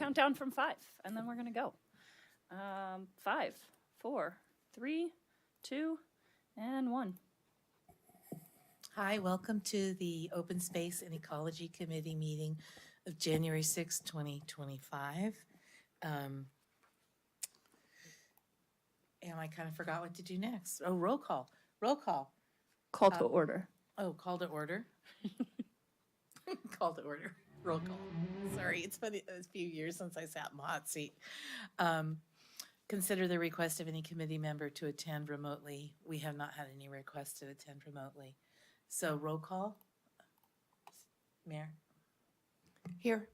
count down from 5, and then we're going to go. 5, 4, 3, 2, and 1. Hi, welcome to the Open Space and Ecology Committee meeting of January 6, 2025. And I kind of forgot what to do next. Oh, roll call. Roll call. Call to order. Oh, call to order. Call to order. Roll call. Sorry, it's been a few years since I sat in the hot seat. Consider the request of any committee member to attend remotely. We have not had any requests to attend remotely. So roll call. Mayor. Here.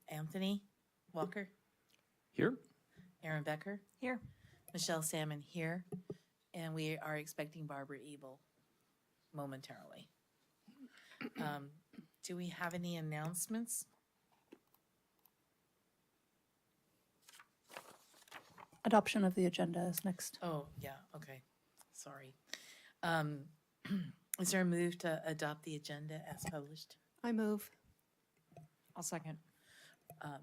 Anthony Walker. Here. Aaron Becker. Here. Michelle Salmon here. And we are expecting Barbara Ebel momentarily. Do we have any announcements? Adoption of the agenda is next. Oh, yeah, okay. Sorry. Is there a move to adopt the agenda as published? I move. I'll second.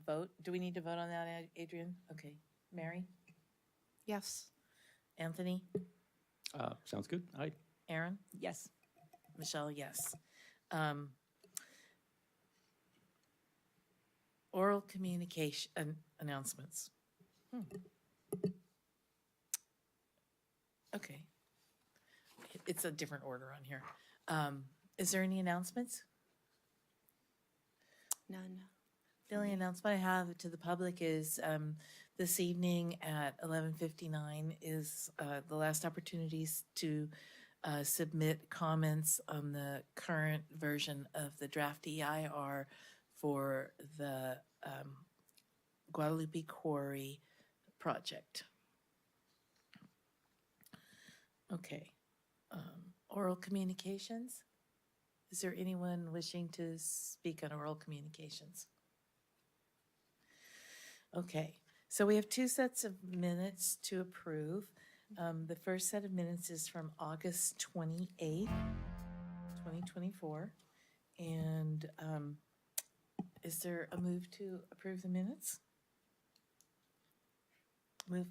Vote? Do we need to vote on that, Adrian? Okay. Mary? Yes. Anthony? Sounds good. Aye. Aaron? Yes. Michelle, yes. Oral communication announcements. Okay. It's a different order on here. Is there any announcements? None. The only announcement I have to the public is this evening at 11:59 is the last opportunities to submit comments on the current version of the draft DEIR for the Guadalupe Quarry project. Okay. Oral communications. Is there anyone wishing to speak on oral communications? Okay, so we have 2 sets of minutes to approve. The first set of minutes is from August 28th, 2024. And is there a move to approve the minutes? Move.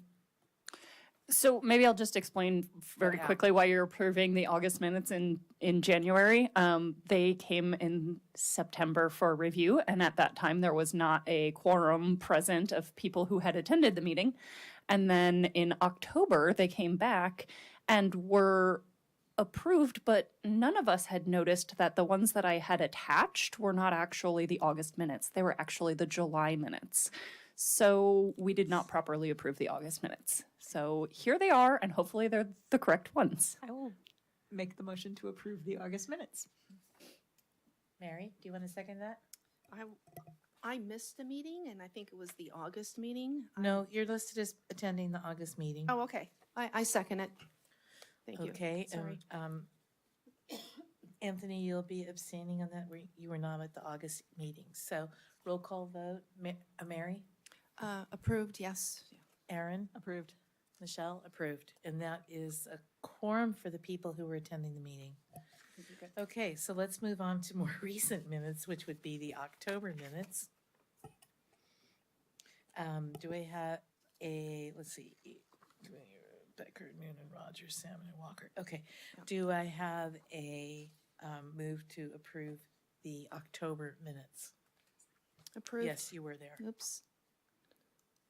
So maybe I'll just explain very quickly why you're approving the August minutes in January. They came in September for review, and at that time there was not a quorum present of people who had attended the meeting. And then in October they came back and were approved, but none of us had noticed that the ones that I had attached were not actually the August minutes. They were actually the July minutes. So we did not properly approve the August minutes. So here they are, and hopefully they're the correct ones. I will make the motion to approve the August minutes. Mary, do you want to second that? I missed the meeting, and I think it was the August meeting. No, you're listed as attending the August meeting. Oh, okay. I second it. Thank you. Okay, Sorry. Anthony, you'll be abstaining on that. You were not at the August meeting. So roll call vote. Mary? Approved, yes. Aaron? Approved. Michelle? Approved. And that is a quorum for the people who were attending the meeting. Okay, so let's move on to more recent minutes, which would be the October minutes. Do we have let's see, Becker, Noonan, Rogers, Salmon, and Walker. Okay, do I have a move to approve the October minutes? Approved. Yes, you were there. Oops.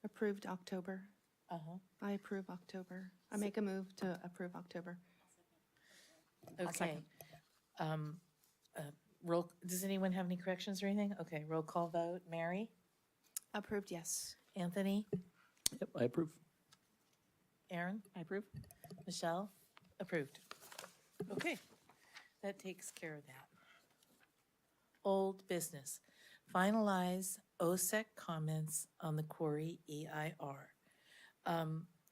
Approved October. Uh-huh. I approve October. I make a move to approve October. Okay. Does anyone have any corrections or anything? Okay, roll call vote. Mary? Approved, yes. Anthony? Yep, I approve. Aaron? I approve. Michelle? Approved. Okay, that takes care of that. Old business. Finalize OSEC comments on the Quarry EIR.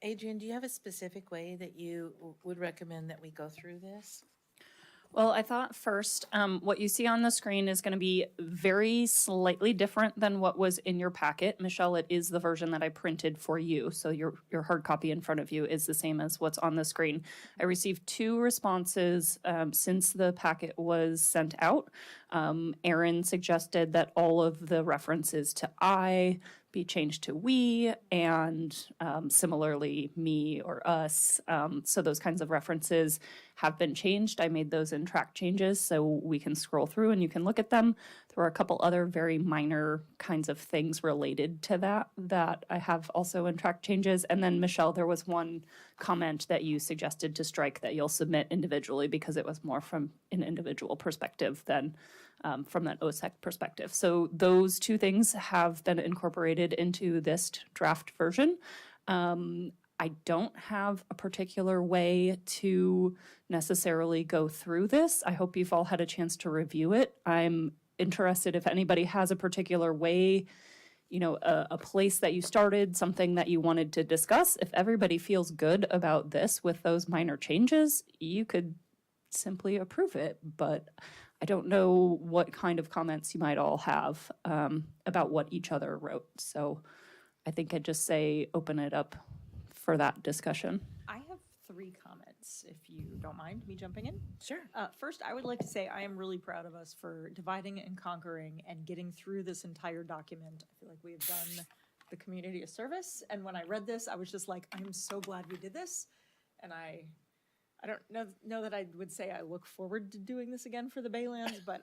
Adrian, do you have a specific way that you would recommend that we go through this? Well, I thought first, what you see on the screen is going to be very slightly different than what was in your packet. Michelle, it is the version that I printed for you. So your hard copy in front of you is the same as what's on the screen. I received 2 responses since the packet was sent out. Erin suggested that all of the references to I be changed to we, and similarly me or us. So those kinds of references have been changed. I made those in track changes so we can scroll through and you can look at them. There were a couple other very minor kinds of things related to that I have also in track changes. And then Michelle, there was one comment that you suggested to strike that you'll submit individually because it was more from an individual perspective than from that OSEC perspective. So those 2 things have been incorporated into this draft version. I don't have a particular way to necessarily go through this. I hope you've all had a chance to review it. I'm interested if anybody has a particular way, a place that you started, something that you wanted to discuss. If everybody feels good about this with those minor changes, you could simply approve it. But I don't know what kind of comments you might all have about what each other wrote. So I think I'd just say open it up for that discussion. I have 3 comments, if you don't mind me jumping in. Sure. First, I would like to say I am really proud of us for dividing and conquering and getting through this entire document. I feel like we have done the community a service. And when I read this, I was just like, I'm so glad we did this. And I don't know that I would say I look forward to doing this again for the Baylands, but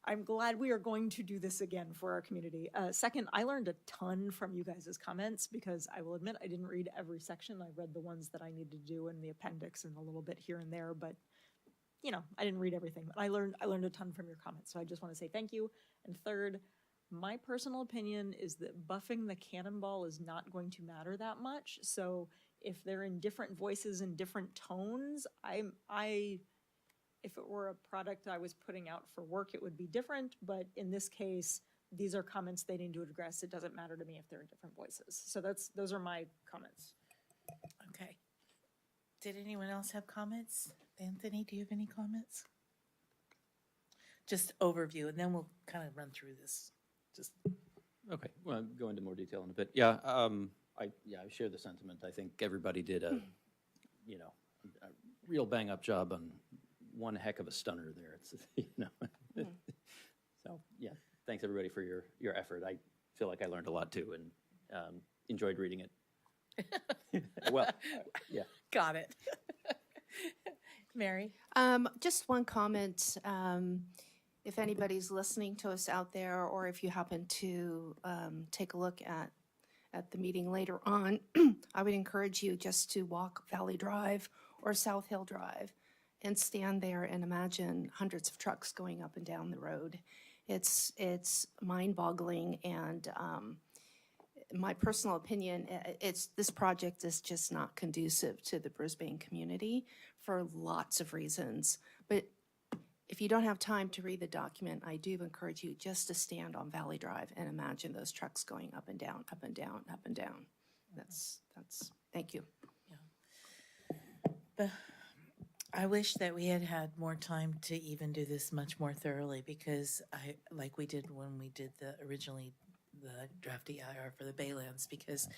I'm glad we are going to do this again for our community. Second, I learned a ton from you guys' comments because I will admit I didn't read every section. I read the ones that I needed to do in the appendix and a little bit here and there, but I didn't read everything. But I learned a ton from your comments, so I just want to say thank you. And third, my personal opinion is that buffing the cannonball is not going to matter that much. So if they're in different voices and different tones, if it were a product I was putting out for work, it would be different. But in this case, these are comments they need to address. It doesn't matter to me if they're in different voices. So those are my comments. Okay. Did anyone else have comments? Anthony, do you have any comments? Just overview, and then we'll kind of run through this. Okay, well, I'll go into more detail in a bit. Yeah, I share the sentiment. I think everybody did a real bang-up job on one heck of a stunner there. It's So yeah, thanks everybody for your effort. I feel like I learned a lot too and enjoyed reading it. Well, yeah. Got it. Mary? Just one comment. If anybody's listening to us out there, or if you happen to take a look at the meeting later on, I would encourage you just to walk Valley Drive or South Hill Drive and stand there and imagine hundreds of trucks going up and down the road. It's mind-boggling, and my personal opinion, this project is just not conducive to the Brisbane community for lots of reasons. But if you don't have time to read the document, I do encourage you just to stand on Valley Drive and imagine those trucks going up and down, up and down, up and down. That's, thank you. Yeah. I wish that we had had more time to even do this much more thoroughly, because like we did when we did the draft DEIR for the Baylands, because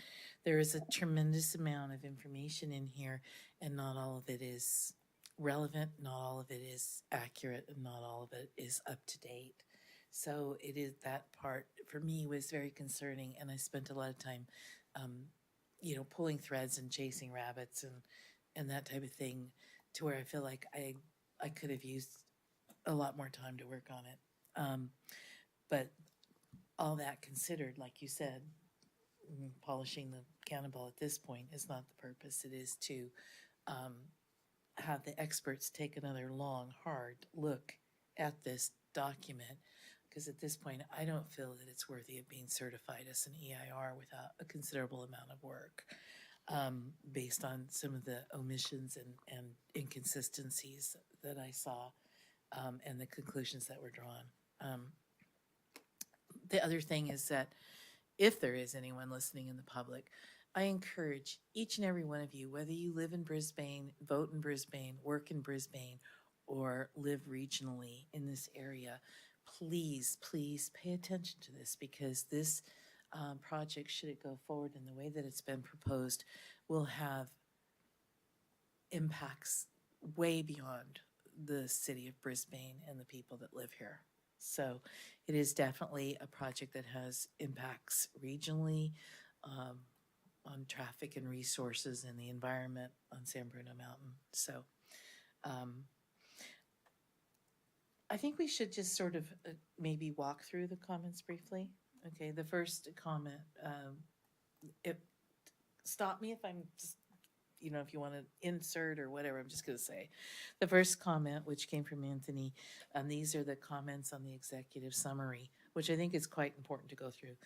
there is a tremendous amount of information in here, and not all of it is relevant, not all of it is accurate, and not all of it is up to date. So that part for me was very concerning, and I spent a lot of time, pulling threads and chasing rabbits and that type of thing, to where I feel like I could have used a lot more time to work on it. But all that considered, like you said, polishing the cannonball at this point is not the purpose. It is to have the experts take another long, hard look at this document, because at this point, I don't feel that it's worthy of being certified as an EIR without a considerable amount of work, based on some of the omissions and inconsistencies that I saw, and the conclusions that were drawn. The other thing is that if there is anyone listening in the public, I encourage each and every one of you, whether you live in Brisbane, vote in Brisbane, work in Brisbane, or live regionally in this area, please, please pay attention to this, because this project, should it go forward in the way that it's been proposed, will have impacts way beyond the city of Brisbane and the people that live here. So it is definitely a project that has impacts regionally, on traffic and resources and the environment on San Bruno Mountain. So I think we should just sort of maybe walk through the comments briefly. Okay, the first comment, stop me if I'm just, if you want to insert or whatever, I'm just going to say. The first comment, which came from Anthony, these are the comments on the executive summary, which I think is quite important to go through.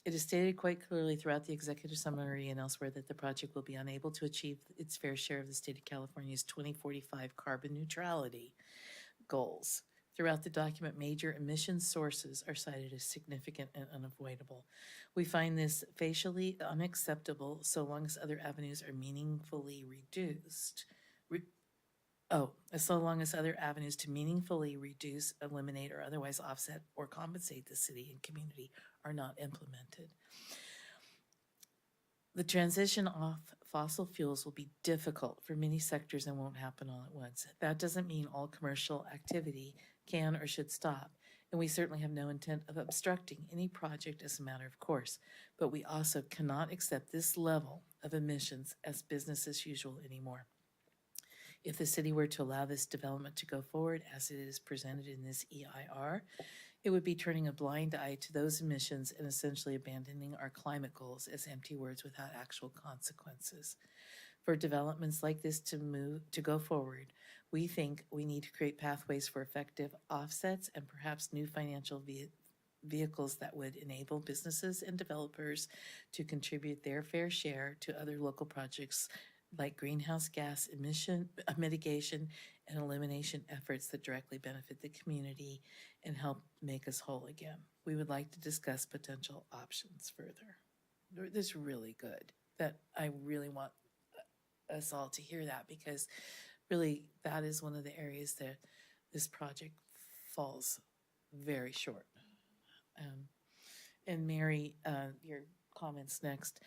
It is stated quite clearly throughout the executive summary and elsewhere that the project will be unable to achieve its fair share of the state of California's 2045 carbon neutrality goals. Throughout the document, major emission sources are cited as significant and unavoidable. We find this facially unacceptable so long as other avenues are meaningfully reduced. So long as other avenues to meaningfully reduce, eliminate, or otherwise offset or compensate the city and community are not implemented. The transition off fossil fuels will be difficult for many sectors and won't happen all at once. That doesn't mean all commercial activity can or should stop, and we certainly have no intent of obstructing any project as a matter of course, but we also cannot accept this level of emissions as business as usual anymore. If the city were to allow this development to go forward as it is presented in this EIR, it would be turning a blind eye to those emissions and essentially abandoning our climate goals as empty words without actual consequences. For developments like this to go forward, we think we need to create pathways for effective offsets and perhaps new financial vehicles that would enable businesses and developers to contribute their fair share to other local projects like greenhouse gas emission mitigation and elimination efforts that directly benefit the community and help make us whole again. We would like to discuss potential options further. This is really good. That I really want us all to hear that, because really that is one of the areas that this project falls very short. And Mary, your comments next.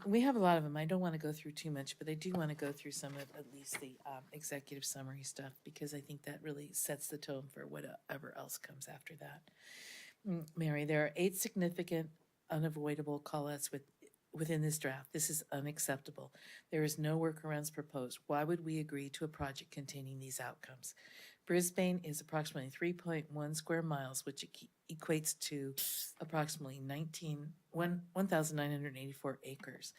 We have a lot of them. I don't want to go through too much, but I do want to go through some of at least the executive summary stuff, because I think that really sets the tone for whatever else comes after that. Mary, there are 8 significant unavoidable call-outs within this draft. This is unacceptable. There is no workarounds proposed. Why would we agree to a project containing these outcomes? Brisbane is approximately 3.1 square miles, which equates to approximately 1,984 acres.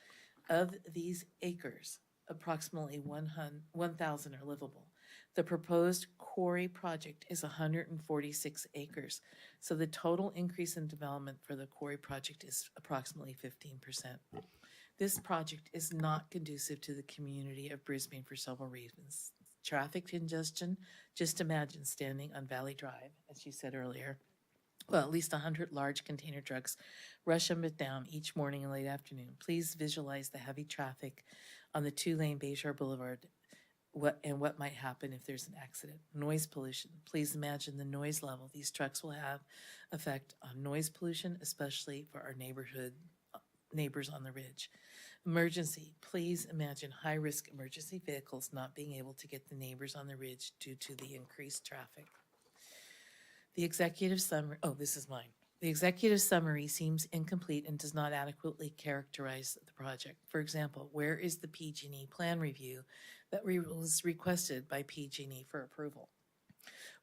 Of these acres, approximately 1,000 are livable. The proposed Quarry project is 146 acres, so the total increase in development for the Quarry project is approximately 15%. This project is not conducive to the community of Brisbane for several reasons. Traffic congestion, just imagine standing on Valley Drive, as you said earlier. Well, at least 100 large container trucks rush up and down each morning and late afternoon. Please visualize the heavy traffic on the 2-lane Bayshore Boulevard, what might happen if there's an accident. Noise pollution. Please imagine the noise level these trucks will have effect on noise pollution, especially for our neighbors on the ridge. Emergency. Please imagine high-risk emergency vehicles not being able to get the neighbors on the ridge due to the increased traffic. The executive summary, this is mine. The executive summary seems incomplete and does not adequately characterize the project. For example, where is the PG&E plan review that was requested by PG&E for approval?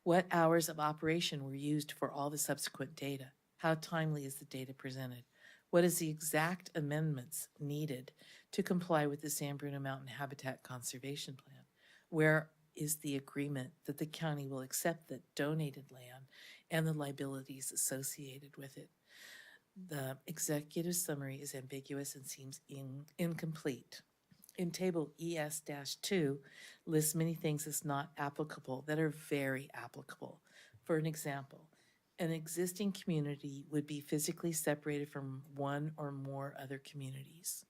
What hours of operation were used for all the subsequent data? How timely is the data presented? What is the exact amendments needed to comply with the San Bruno Mountain Habitat Conservation Plan? Where is the agreement that the county will accept the donated land and the liabilities associated with it? The executive summary is ambiguous and seems incomplete. In table ES-2 lists many things as not applicable that are very applicable. For an example, an existing community would be physically separated from one or more other communities.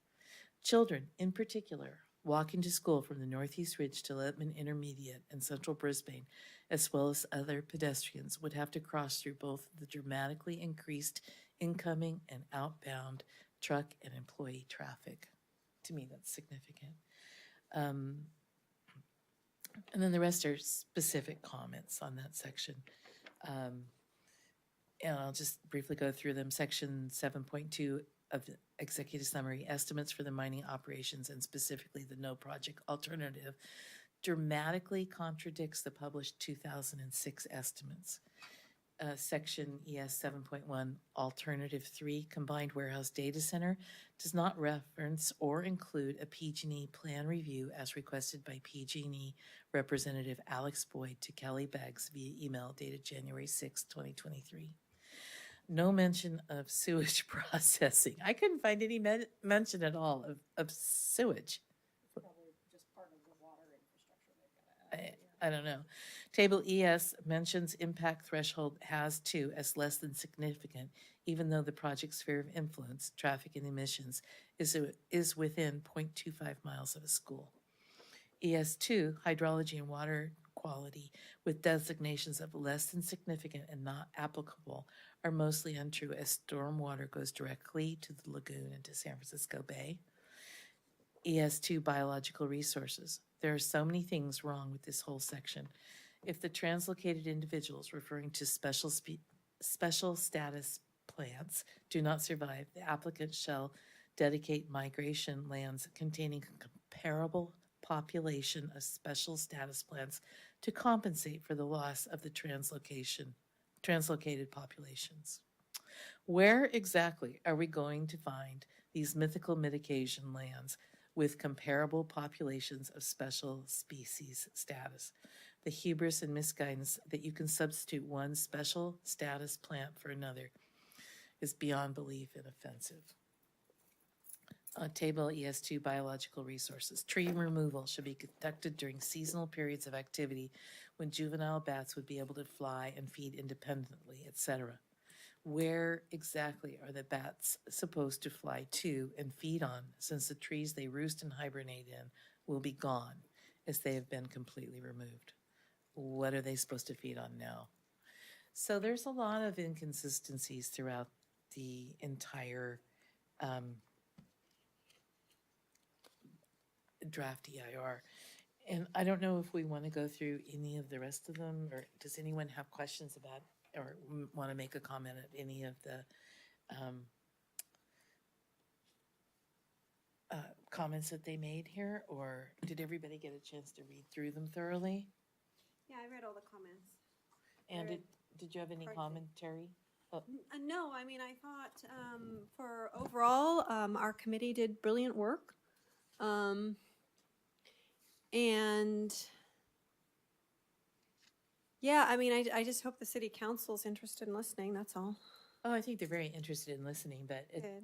Children, in particular, walking to school from the Northeast Ridge to Littman Intermediate and Central Brisbane, as well as other pedestrians, would have to cross through both the dramatically increased incoming and outbound truck and employee traffic. To me, that's significant. And then the rest are specific comments on that section. And I'll just briefly go through them. Section 7.2 of the executive summary, estimates for the mining operations and specifically the no project alternative, dramatically contradicts the published 2006 estimates. Section ES 7.1, Alternative 3, Combined Warehouse Data Center, does not reference or include a PG&E plan review as requested by PG&E Representative Alex Boyd to Kelly Beggs via email dated January 6, 2023. No mention of sewage processing. I couldn't find any mention at all of sewage. I don't know. Table ES mentions impact threshold has to as less than significant, even though the project's sphere of influence, traffic and emissions, is within 0.25 miles of a school. ES2, hydrology and water quality, with designations of less than significant and not applicable, are mostly untrue as stormwater goes directly to the lagoon and to San Francisco Bay. ES2, biological resources. There are so many things wrong with this whole section. If the translocated individuals referring to special status plants do not survive, the applicant shall dedicate migration lands containing a comparable population of special status plants to compensate for the loss of the translocated populations. Where exactly are we going to find these mythical mitigation lands with comparable populations of special species status? The hubris and misguidance that you can substitute one special status plant for another is beyond belief and offensive. Table ES2, biological resources. Tree removal should be conducted during seasonal periods of activity when juvenile bats would be able to fly and feed independently, etc. Where exactly are the bats supposed to fly to and feed on, since the trees they roost and hibernate in will be gone as they have been completely removed? What are they supposed to feed on now? So there's a lot of inconsistencies throughout the entire draft DEIR. And I don't know if we want to go through any of the rest of them, or does anyone have questions about or want to make a comment at any of the comments that they made here, or did everybody get a chance to read through them thoroughly? Yeah, I read all the comments. And read did you have any part of it. commentary? No, I mean, I thought for overall, our committee did brilliant work. And yeah, I mean, I just hope the city council's interested in listening, that's all. Oh, I think they're very interested in listening, but Good.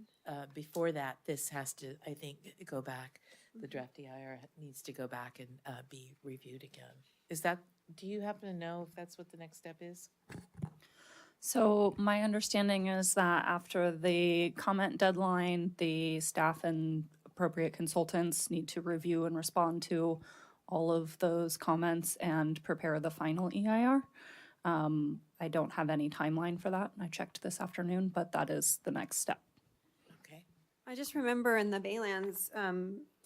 before that, this has to, I think, go back. The draft DEIR needs to go back and be reviewed again. Is that, do you happen to know if that's what the next step is? So my understanding is that after the comment deadline, the staff and appropriate consultants need to review and respond to all of those comments and prepare the final EIR. I don't have any timeline for that. I checked this afternoon, but that is the next step. Okay. I just remember in the Baylands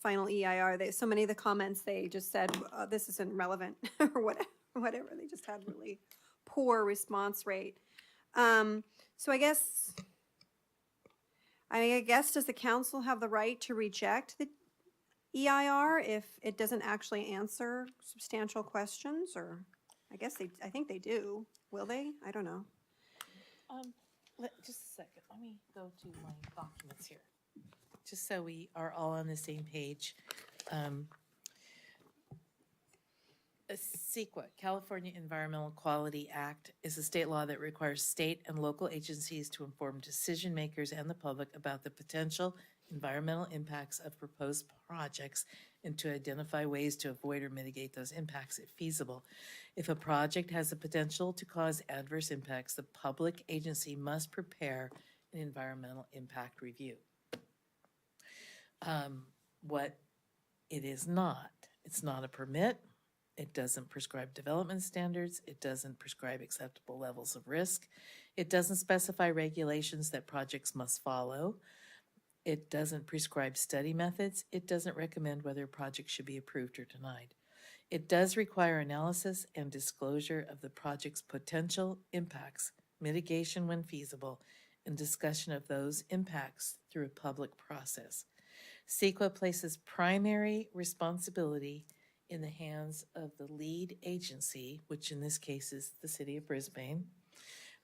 final EIR, so many of the comments, they just said, this isn't relevant, or whatever. They just had really poor response rate. So I guess, does the council have the right to reject the EIR if it doesn't actually answer substantial questions? Or I think they do. Will they? I don't know. Just a second. Let me go to my documents here, just so we are all on the same page. CEQA, California Environmental Quality Act, is a state law that requires state and local agencies to inform decision makers and the public about the potential environmental impacts of proposed projects and to identify ways to avoid or mitigate those impacts if feasible. If a project has the potential to cause adverse impacts, the public agency must prepare an environmental impact review. What It is not. It's not a permit. It doesn't prescribe development standards. It doesn't prescribe acceptable levels of risk. It doesn't specify regulations that projects must follow. It doesn't prescribe study methods. It doesn't recommend whether a project should be approved or denied. It does require analysis and disclosure of the project's potential impacts, mitigation when feasible, and discussion of those impacts through a public process. CEQA places primary responsibility in the hands of the lead agency, which in this case is the City of Brisbane,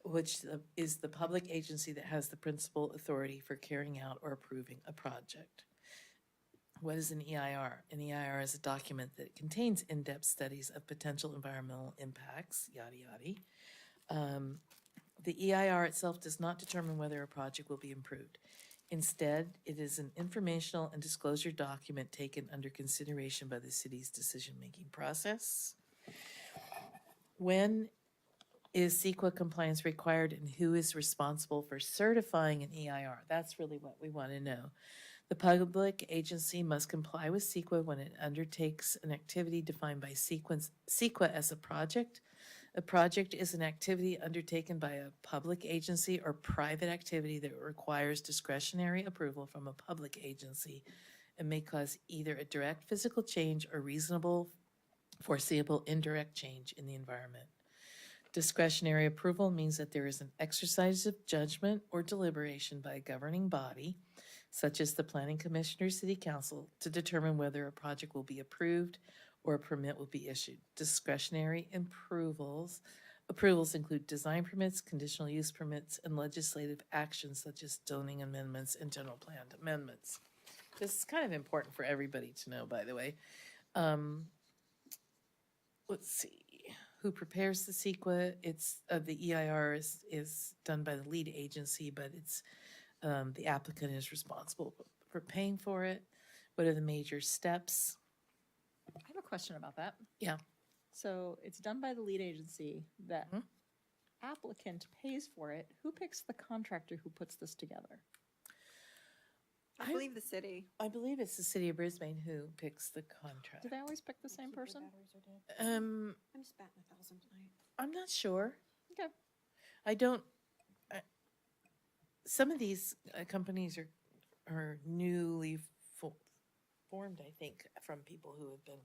which is the public agency that has the principal authority for carrying out or approving a project. What is an EIR? An EIR is a document that contains in-depth studies of potential environmental impacts, yada yada. The EIR itself does not determine whether a project will be improved. Instead, it is an informational and disclosure document taken under consideration by the city's decision-making process. When is CEQA compliance required and who is responsible for certifying an EIR? That's really what we want to know. The public agency must comply with CEQA when it undertakes an activity defined by CEQA as a project. A project is an activity undertaken by a public agency or private activity that requires discretionary approval from a public agency and may cause either a direct physical change or reasonable, foreseeable indirect change in the environment. Discretionary approval means that there is an exercise of judgment or deliberation by a governing body, such as the Planning Commission or City Council, to determine whether a project will be approved or a permit will be issued. Discretionary approvals include design permits, conditional use permits, and legislative actions such as zoning amendments and general plan amendments. This is kind of important for everybody to know, by the way. Let's see. Who prepares the CEQA? It's the EIR is done by the lead agency, but it's the applicant is responsible for paying for it. What are the major steps? I have a question about that. Yeah. So it's done by the lead agency. The applicant pays for it. Who picks the contractor who puts this together? I believe the city. I believe it's the City of Brisbane who picks the contract. Do they always pick the same person? I'm just batting 1,000 tonight. I'm not sure. Okay. I don't. Some of these companies are newly formed, I think, from people who have been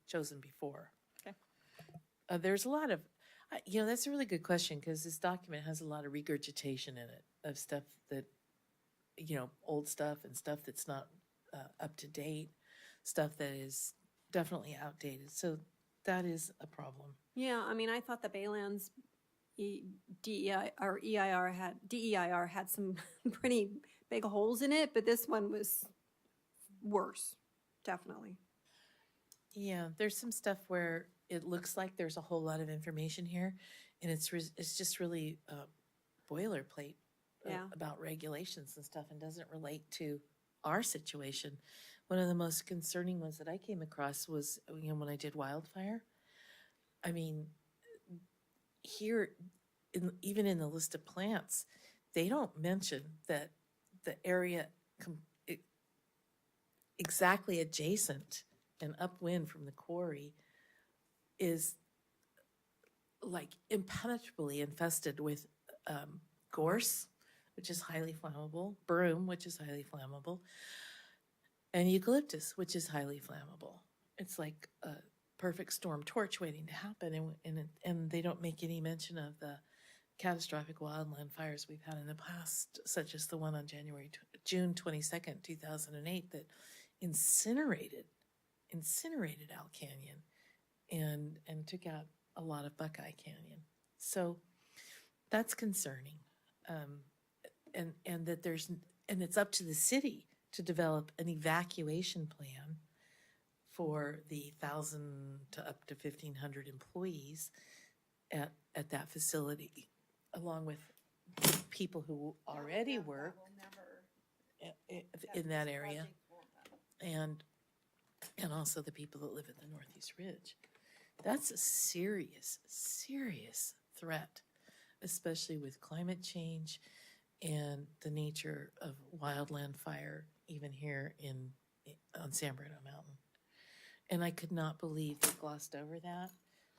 chosen before. Okay. There's a lot of, that's a really good question because this document has a lot of regurgitation in it of stuff that, old stuff and stuff that's not up to date, stuff that is definitely outdated. So that is a problem. Yeah, I mean, I thought the Baylands DEIR had some pretty big holes in it, but this one was worse, definitely. Yeah, there's some stuff where it looks like there's a whole lot of information here, and it's just really boilerplate about regulations and stuff, and doesn't relate to our situation. One of the most concerning ones that I came across was when I did wildfire. I mean, here, even in the list of plants, they don't mention that the area exactly adjacent and upwind from the quarry is like impenetrably infested with gorse, which is highly flammable, broom, which is highly flammable, and eucalyptus, which is highly flammable. It's like a perfect storm torch waiting to happen, and they don't make any mention of the catastrophic wildland fires we've had in the past, such as the one on June 22nd, 2008, that incinerated Owl Canyon and took out a lot of Buckeye Canyon. So that's concerning. And that it's up to the city to develop an evacuation plan for the 1,000 to up to 1,500 employees at that facility, along with people who already work in that area, and also the people that live at the Northeast Ridge. That's a serious, serious threat, especially with climate change and the nature of wildland fire, even here in on San Bruno Mountain. And I could not believe they glossed over that,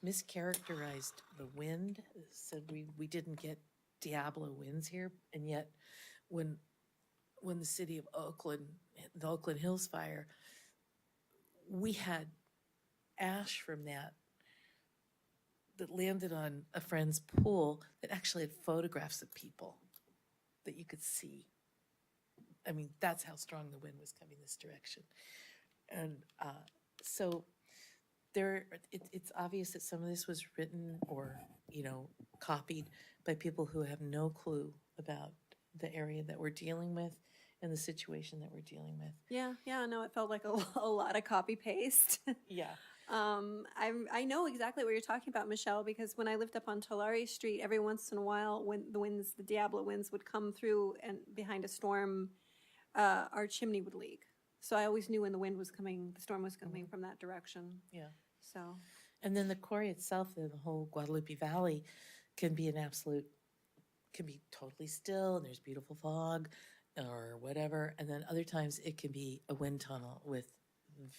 mischaracterized the wind, said we didn't get Diablo winds here, and yet when the city of Oakland, the Oakland Hills fire, we had ash from that landed on a friend's pool that actually had photographs of people that you could see. I mean, that's how strong the wind was coming this direction. And so it's obvious that some of this was written or, copied by people who have no clue about the area that we're dealing with and the situation that we're dealing with. Yeah, no, it felt like a lot of copy paste. Yeah. I know exactly what you're talking about, Michelle, because when I lived up on Tulare Street, every once in a while, when the Diablo winds would come through and behind a storm, our chimney would leak. So I always knew when the wind was coming, the storm was coming from that direction. Yeah. So. And then the quarry itself, the whole Guadalupe Valley, can be totally still, and there's beautiful fog or whatever. And then other times it can be a wind tunnel with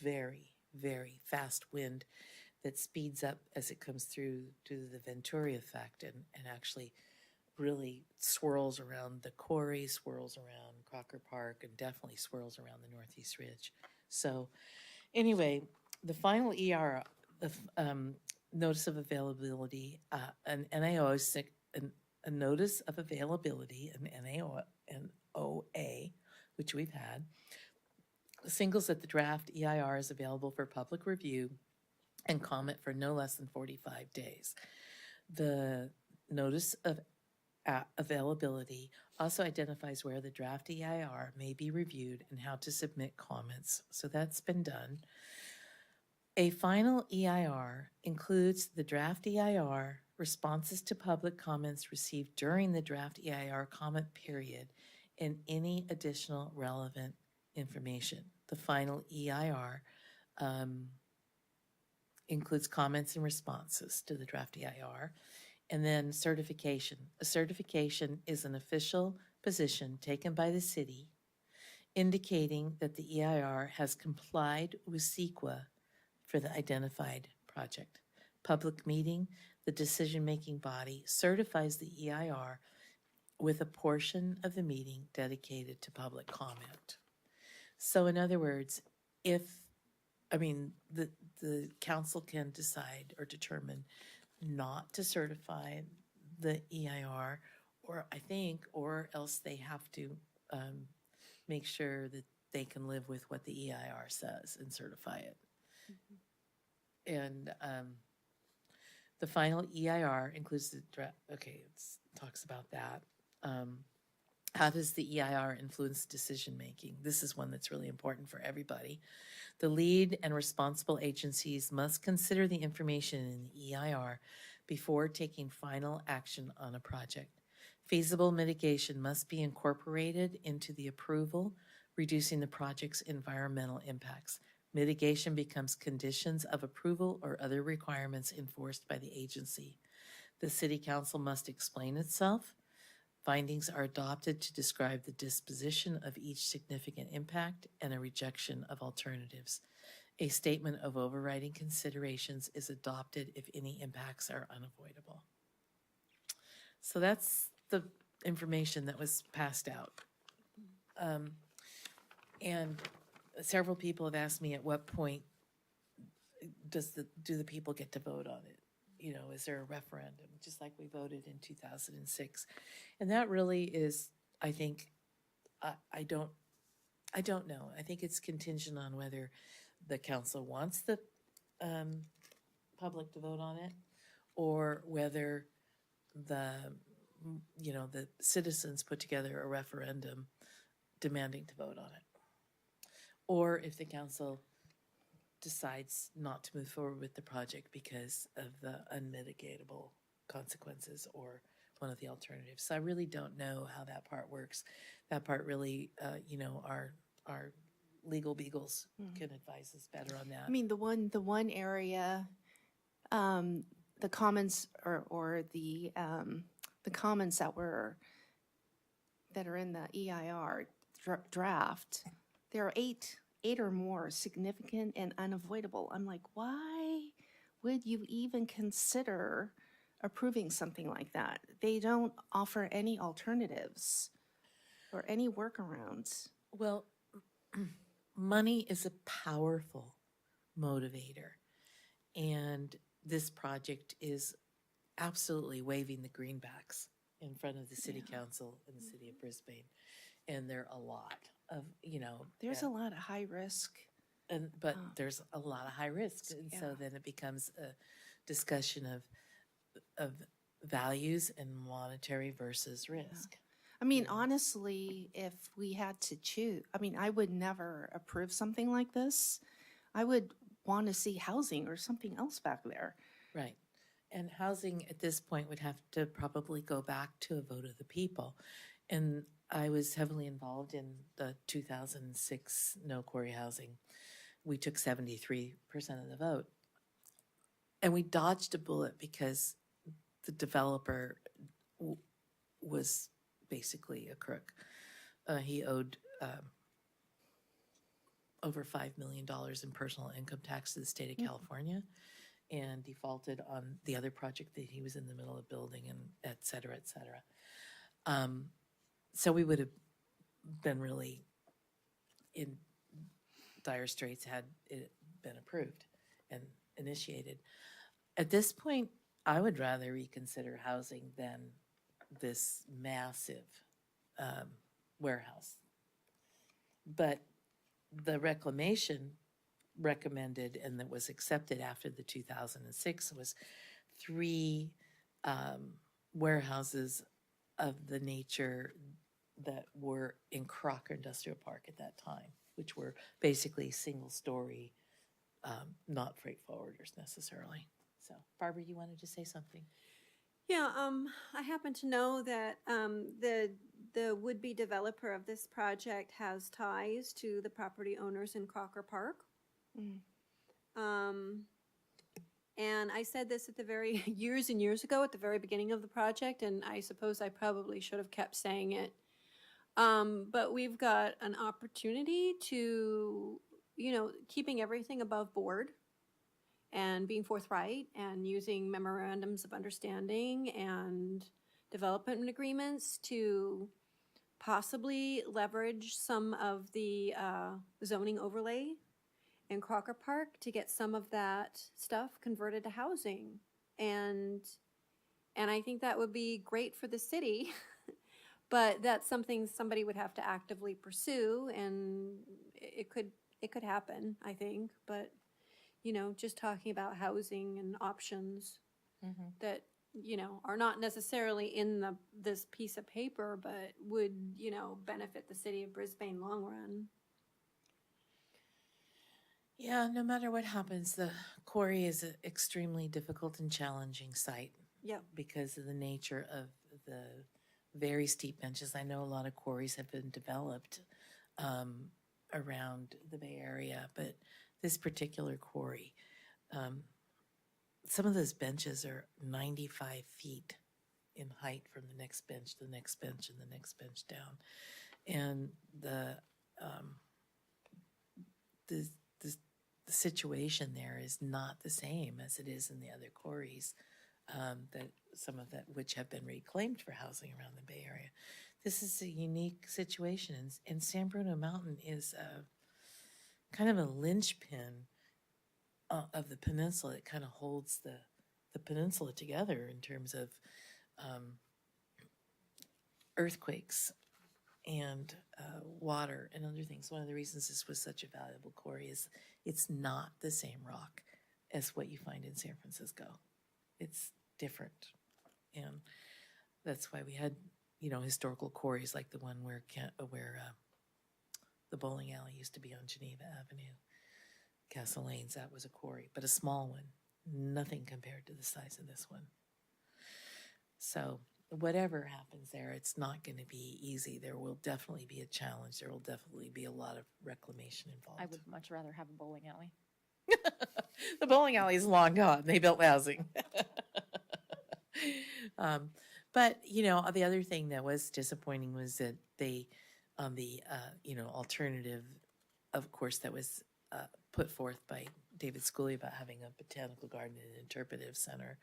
very, very fast wind that speeds up as it comes through due to the Venturi effect and actually really swirls around the quarry, swirls around Crocker Park, and definitely swirls around the Northeast Ridge. So anyway, the final ER, notice of availability, an NAOA, a notice of availability, an NOA, which we've had, singles that the draft EIR is available for public review and comment for no less than 45 days. The notice of availability also identifies where the draft EIR may be reviewed and how to submit comments. So that's been done. A final EIR includes the draft EIR, responses to public comments received during the draft EIR comment period, and any additional relevant information. The final EIR includes comments and responses to the draft EIR. And then certification. A certification is an official position taken by the city indicating that the EIR has complied with CEQA for the identified project. Public meeting, the decision-making body certifies the EIR with a portion of the meeting dedicated to public comment. So in other words, the council can decide or determine not to certify the EIR, or else they have to make sure that they can live with what the EIR says and certify it. Mm-hmm. And the final EIR includes the draft. Okay, it talks about that. How does the EIR influence decision making? This is one that's really important for everybody. The lead and responsible agencies must consider the information in the EIR before taking final action on a project. Feasible mitigation must be incorporated into the approval, reducing the project's environmental impacts. Mitigation becomes conditions of approval or other requirements enforced by the agency. The City Council must explain itself. Findings are adopted to describe the disposition of each significant impact and a rejection of alternatives. A statement of overriding considerations is adopted if any impacts are unavoidable. So that's the information that was passed out. And several people have asked me at what point do the people get to vote on it? Is there a referendum, just like we voted in 2006? And that really is, I think, I don't know. I think it's contingent on whether the council wants the public to vote on it, or whether the citizens put together a referendum demanding to vote on it, or if the council decides not to move forward with the project because of the unmitigatable consequences or one of the alternatives. So I really don't know how that part works. That part really, our legal beagles can advise us better on that. I mean, the one area, the comments or the comments that are in the EIR draft, there are eight 8 or more, significant and unavoidable. I'm like, why would you even consider approving something like that? They don't offer any alternatives or any workarounds. Well, money is a powerful motivator. And this project is absolutely waving the greenbacks in front of the city council in the city of Brisbane. And there are a lot of, There's a lot of high risk. but there's a lot of high risks. And so then it becomes a discussion of values and monetary versus risk. I mean, honestly, if we had to choose, I mean, I would never approve something like this. I would want to see housing or something else back there. Right. And housing at this point would have to probably go back to a vote of the people. And I was heavily involved in the 2006 no quarry housing. We took 73% of the vote. And we dodged a bullet because the developer was basically a crook. He owed over $5 million in personal income tax to the state of California, and defaulted on the other project that he was in the middle of building, and et cetera, et cetera. So we would have been really in dire straits had it been approved and initiated. At this point, I would rather reconsider housing than this massive warehouse. But the reclamation recommended and that was accepted after the 2006 was 3 warehouses of the nature that were in Crocker Industrial Park at that time, which were basically single story, not freight forwarders necessarily. So, Barbara, you wanted to say something? Yeah, I happen to know that the would-be developer of this project has ties to the property owners in Crocker Park. And I said this at the very years and years ago at the very beginning of the project, and I suppose I probably should have kept saying it. But we've got an opportunity to, keeping everything above board and being forthright and using memorandums of understanding and development agreements to possibly leverage some of the zoning overlay in Crocker Park to get some of that stuff converted to housing. And I think that would be great for the city, but that's something somebody would have to actively pursue, and it could happen, I think, but just talking about housing and options that, are not necessarily in this piece of paper, but would, benefit the city of Brisbane long run. Yeah, no matter what happens, the quarry is an extremely difficult and challenging site. Yep. Because of the nature of the very steep benches. I know a lot of quarries have been developed around the Bay Area, but this particular quarry, some of those benches are 95 feet in height from the next bench to the next bench and the next bench down. And the situation there is not the same as it is in the other quarries, that some of that which have been reclaimed for housing around the Bay Area. This is a unique situation, and San Bruno Mountain is kind of a linchpin of the peninsula. It kind of holds the peninsula together in terms of earthquakes and water and other things. One of the reasons this was such a valuable quarry is it's not the same rock as what you find in San Francisco. It's different, and that's why we had, historical quarries like the one where the bowling alley used to be on Geneva Avenue, Castle Lanes. That was a quarry, but a small one, nothing compared to the size of this one. So whatever happens there, it's not going to be easy. There will definitely be a challenge. There will definitely be a lot of reclamation involved. I would much rather have a bowling alley. The bowling alley is long gone. They built housing. But, the other thing that was disappointing was that they, on the, alternative of course, that was put forth by David Schooley about having a botanical garden and interpretive center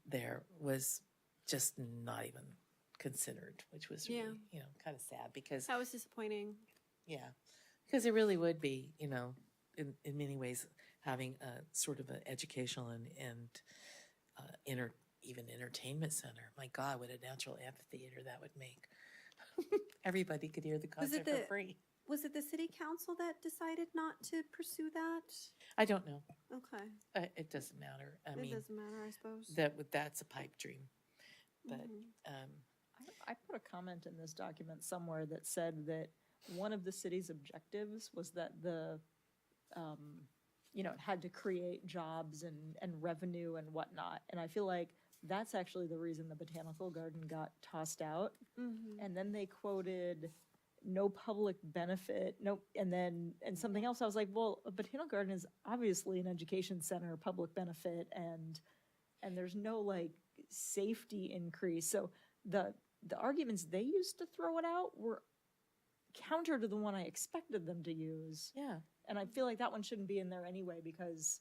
there was just not even considered, which was really, kind of sad because, That was disappointing. yeah, because it really would be, in many ways, having a sort of an educational and even entertainment center. My God, what a natural amphitheater that would make. Everybody could hear the Was it concert for free. Was it the city council that decided not to pursue that? I don't know. Okay. It doesn't matter. I It mean, doesn't matter, I suppose. that's a pipe dream. But I put a comment in this document somewhere that said that one of the city's objectives was that it had to create jobs and revenue and whatnot. And I feel like that's actually the reason the botanical garden got tossed out. And then they quoted no public benefit, and something else. I was like, well, a botanical garden is obviously an education center, public benefit, and there's no like safety increase. So the arguments they used to throw it out were counter to the one I expected them to use. yeah. And I feel like that one shouldn't be in there anyway because,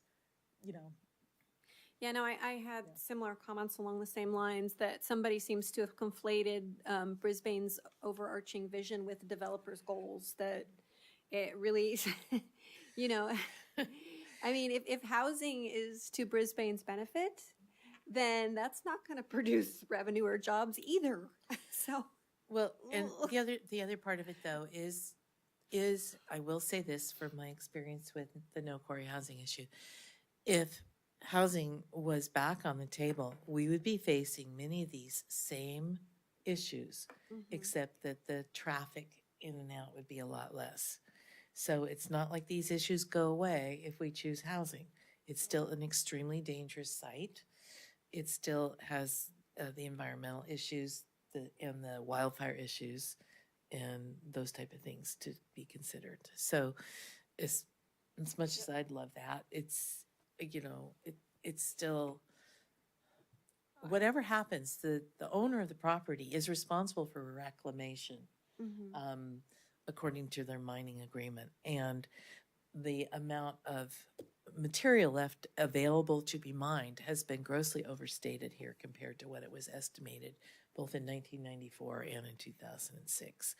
Yeah, no, I had similar comments along the same lines that somebody seems to have conflated Brisbane's overarching vision with the developer's goals, that it really, I mean, if housing is to Brisbane's benefit, then that's not going to produce revenue or jobs either. So, Well, and the other part of it though is I will say this from my experience with the no quarry housing issue. If housing was back on the table, we would be facing many of these same issues, except that the traffic in and out would be a lot less. So it's not like these issues go away if we choose housing. It's still an extremely dangerous site. It still has the environmental issues and the wildfire issues and those type of things to be considered. So as much as I'd love that, it's, it's still, whatever happens, the owner of the property is responsible for reclamation according to their mining agreement. And the amount of material left available to be mined has been grossly overstated here compared to what it was estimated both in 1994 and in 2006.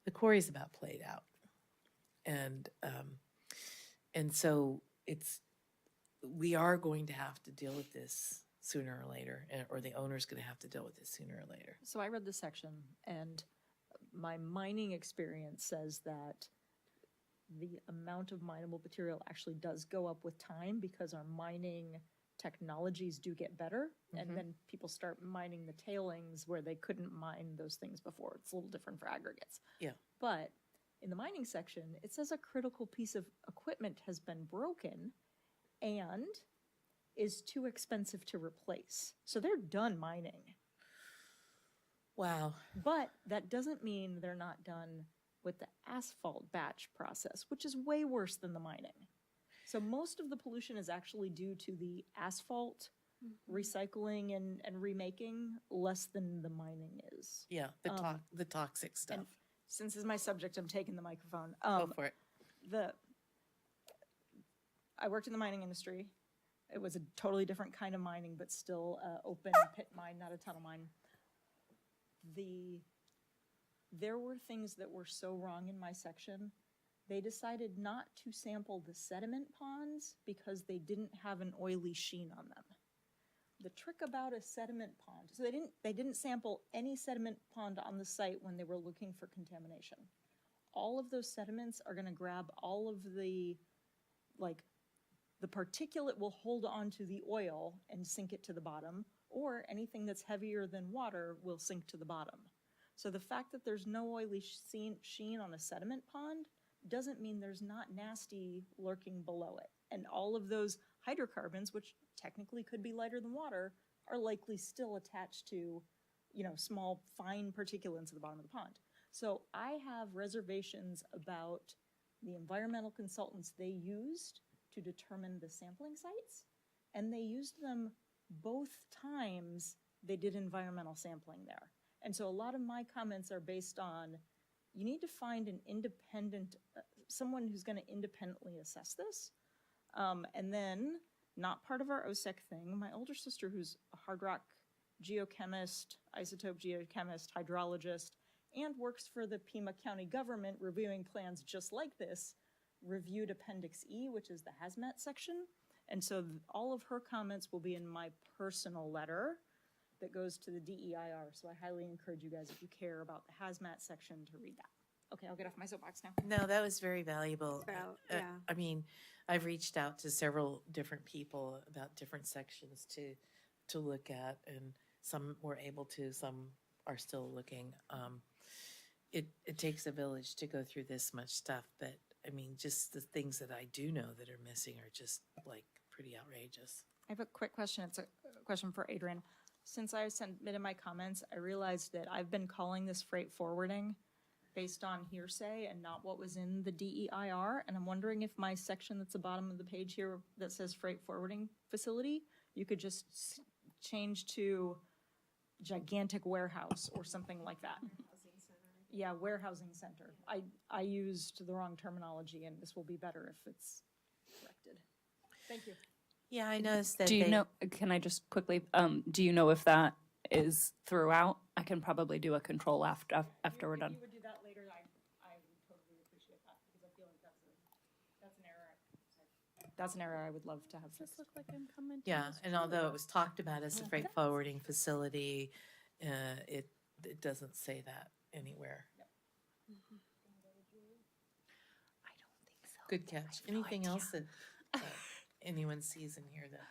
The quarry's about played out. And so we are going to have to deal with this sooner or later, or the owner's going to have to deal with this sooner or later. So I read the section, and my mining experience says that the amount of mineable material actually does go up with time because our mining technologies do get better, and then people start mining the tailings where they couldn't mine those things before. It's a little different for aggregates. Yeah. But in the mining section, it says a critical piece of equipment has been broken and is too expensive to replace. So they're done mining. Wow. But that doesn't mean they're not done with the asphalt batch process, which is way worse than the mining. So most of the pollution is actually due to the asphalt recycling and remaking, less than the mining is. Yeah, the toxic stuff. And since it's my subject, I'm taking the microphone. Go for it. I worked in the mining industry. It was a totally different kind of mining, but still open pit mine, not a tunnel mine. There were things that were so wrong in my section. They decided not to sample the sediment ponds because they didn't have an oily sheen on them. The trick about a sediment pond, so they didn't sample any sediment pond on the site when they were looking for contamination. All of those sediments are going to grab all of the particulate will hold on to the oil and sink it to the bottom, or anything that's heavier than water will sink to the bottom. So the fact that there's no oily sheen on a sediment pond doesn't mean there's not nasty lurking below it. And all of those hydrocarbons, which technically could be lighter than water, are likely still attached to, small, fine particulates at the bottom of the pond. So I have reservations about the environmental consultants they used to determine the sampling sites, and they used them both times they did environmental sampling there. And so a lot of my comments are based on, you need to find an independent someone who's going to independently assess this. And then, not part of our OSEC thing, my older sister, who's a hard rock geochemist, isotope geochemist, hydrologist, and works for the Pima County government reviewing plans just like this, reviewed Appendix E, which is the hazmat section. And so all of her comments will be in my personal letter that goes to the DEIR. So I highly encourage you guys, if you care about the hazmat section, to read that. Okay, I'll get off my soapbox now. No, that was very valuable. Yeah. I mean, I've reached out to several different people about different sections to look at, and some were able to, some are still looking. It takes a village to go through this much stuff, but I mean, just the things that I do know that are missing are just like pretty outrageous. I have a quick question. It's a question for Adrian. Since I submitted my comments, I realized that I've been calling this freight forwarding based on hearsay and not what was in the DEIR. And I'm wondering if my section that's the bottom of the page here that says freight forwarding facility, you could just change to gigantic warehouse or something like that. Yeah, warehousing center. I used the wrong terminology, and this will be better if it's corrected. Thank you. Yeah, I noticed that Do you know, can I just quickly, do you know if that is throughout? I can probably do a control after we're done. If you would do that later, I would totally appreciate that, because I feel like that's an error. That's an error I would love to have fixed. Look like I'm coming. Yeah, and although it was talked about as a freight forwarding facility, it doesn't say that anywhere. I don't think so. Good catch. Anything else that anyone sees in here that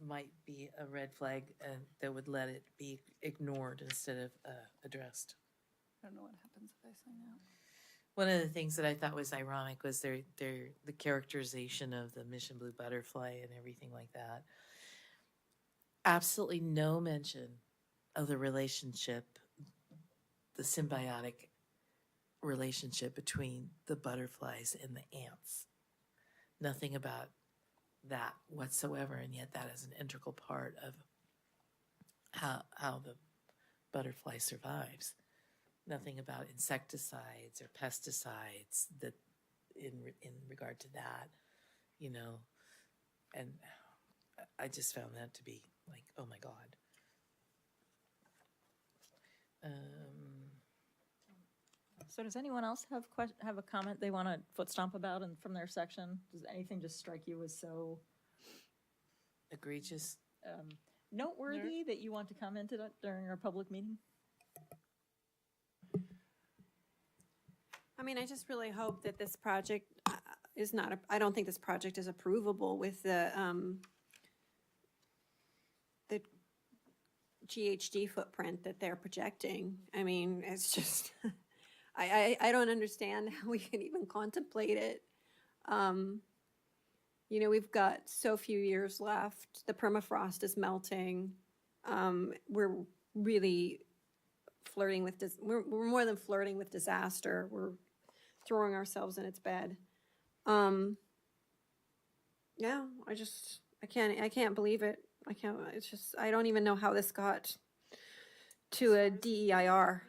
might be a red flag and that would let it be ignored instead of addressed? I don't know what happens if I sign out. One of the things that I thought was ironic was the characterization of the Mission Blue butterfly and everything like that. Absolutely no mention of the relationship, the symbiotic relationship between the butterflies and the ants. Nothing about that whatsoever, and yet that is an integral part of how the butterfly survives. Nothing about insecticides or pesticides that in regard to that, you know, and I just found that to be like, oh my God. So does anyone else have a comment they want to foot stomp about and from their section? Does anything just strike you as so Egregious. noteworthy that you want to comment it during our public meeting? I mean, I just really hope that this project is not, I don't think this project is approvable with the GHG footprint that they're projecting. I mean, it's just, I don't understand how we can even contemplate it. You know, we've got so few years left. The permafrost is melting. We're really flirting with, we're more than flirting with disaster. We're throwing ourselves in its bed. Yeah, I can't believe it. It's just, I don't even know how this got to a DEIR.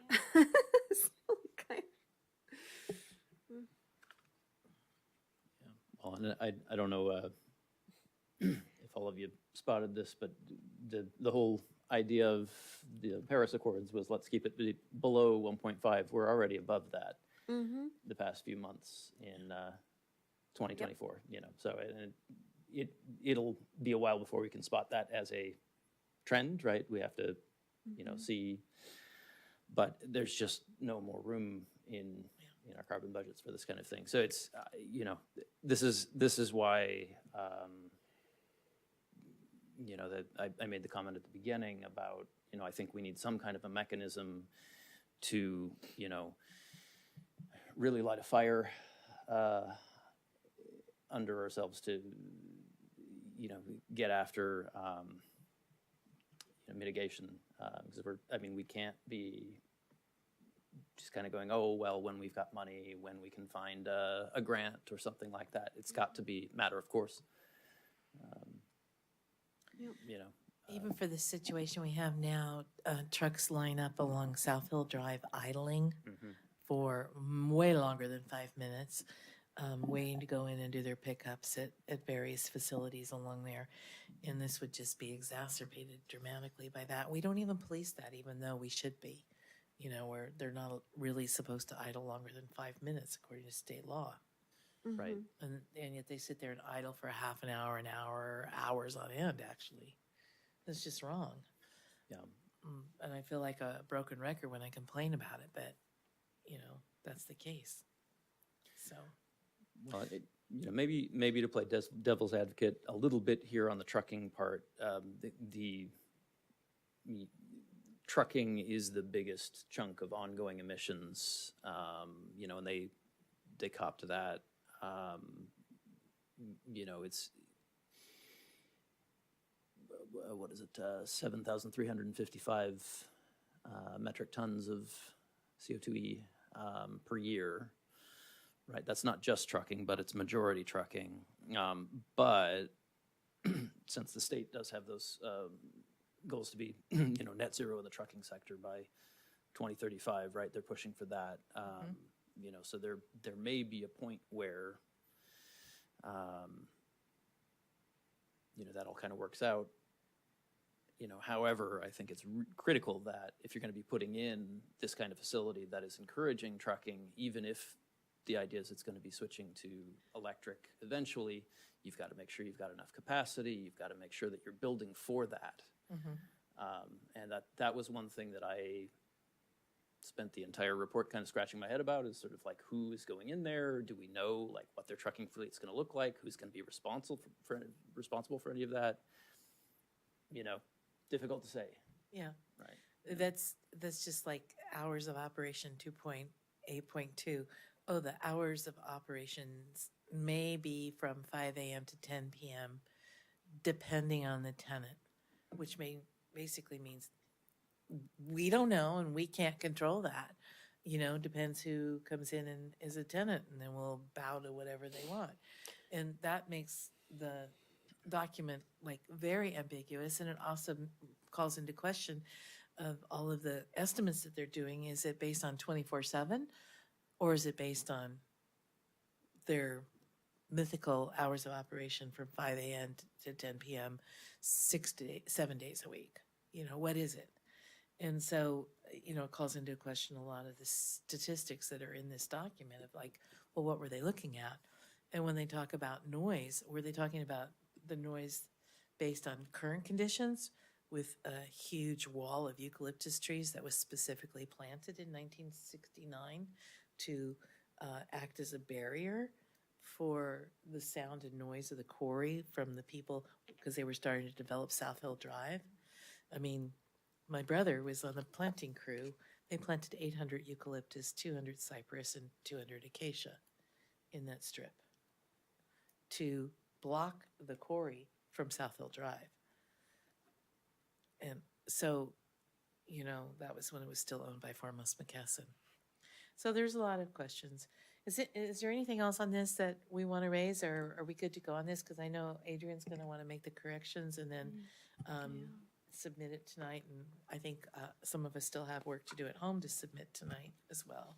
Well, and I don't know if all of you spotted this, but the whole idea of the Paris Accords was let's keep it below 1.5. We're already above that the past few months in 2024. You know, so it'll be a while before we can spot that as a trend, right? We have to, you know, see, but there's just no more room in our carbon budgets for this kind of thing. So it's, you know, this is why, you know, that I made the comment at the beginning about, you know, I think we need some kind of a mechanism to, you know, really light a fire under ourselves to, you know, get after you know, mitigation, because we can't be just kind of going, oh, well, when we've got money, when we can find a grant or something like that. It's got to be matter of course. You know, Even for the situation we have now, trucks line up along South Hill Drive idling for way longer than 5 minutes, waiting to go in and do their pickups at various facilities along there. And this would just be exacerbated dramatically by that. We don't even police that, even though we should be, where they're not really supposed to idle longer than 5 minutes according to state law. Right. And yet they sit there and idle for half an hour, hours on end, actually. That's just wrong. Yeah. And I feel like a broken record when I complain about it, but, that's the case. So. Well, maybe to play devil's advocate a little bit here on the trucking part, the trucking is the biggest chunk of ongoing emissions, and they cop to that. It's what is it? 7,355 metric tons of CO2e per year. Right, that's not just trucking, but it's majority trucking. But since the state does have those goals to be, net zero in the trucking sector by 2035, right? They're pushing for that. So there may be a point where, that all kind of works out. However, I think it's critical that if you're going to be putting in this kind of facility that is encouraging trucking, even if the idea is it's going to be switching to electric eventually, you've got to make sure you've got enough capacity. You've got to make sure that you're building for that. And that was one thing that I spent the entire report kind of scratching my head about, is sort of like, who is going in there? Do we know like what their trucking fleet's going to look like? Who's going to be responsible for any of that? Difficult to say. Yeah. Right. That's just like hours of operation 2.8.2. Oh, the hours of operations may be from 5 a.m. to 10 p.m. depending on the tenant, which basically means we don't know and we can't control that. Depends who comes in and is a tenant, and then we'll bow to whatever they want. And that makes the document like very ambiguous, and it also calls into question of all of the estimates that they're doing. Is it based on 24/7, or is it based on their mythical hours of operation from 5 a.m. to 10 p.m. 7 days a week? What is it? And so, it calls into question a lot of the statistics that are in this document of like, well, what were they looking at? And when they talk about noise, were they talking about the noise based on current conditions with a huge wall of eucalyptus trees that was specifically planted in 1969 to act as a barrier for the sound and noise of the quarry from the people, because they were starting to develop South Hill Drive? I mean, my brother was on the planting crew. They planted 800 eucalyptus, 200 cypress, and 200 acacia in that strip to block the quarry from South Hill Drive. And so, that was when it was still owned by Foremost McKesson. So there's a lot of questions. Is there anything else on this that we want to raise, or are we good to go on this? Because I know Adrian's going to want to make the corrections and then submit it tonight. And I think some of us still have work to do at home to submit tonight as well.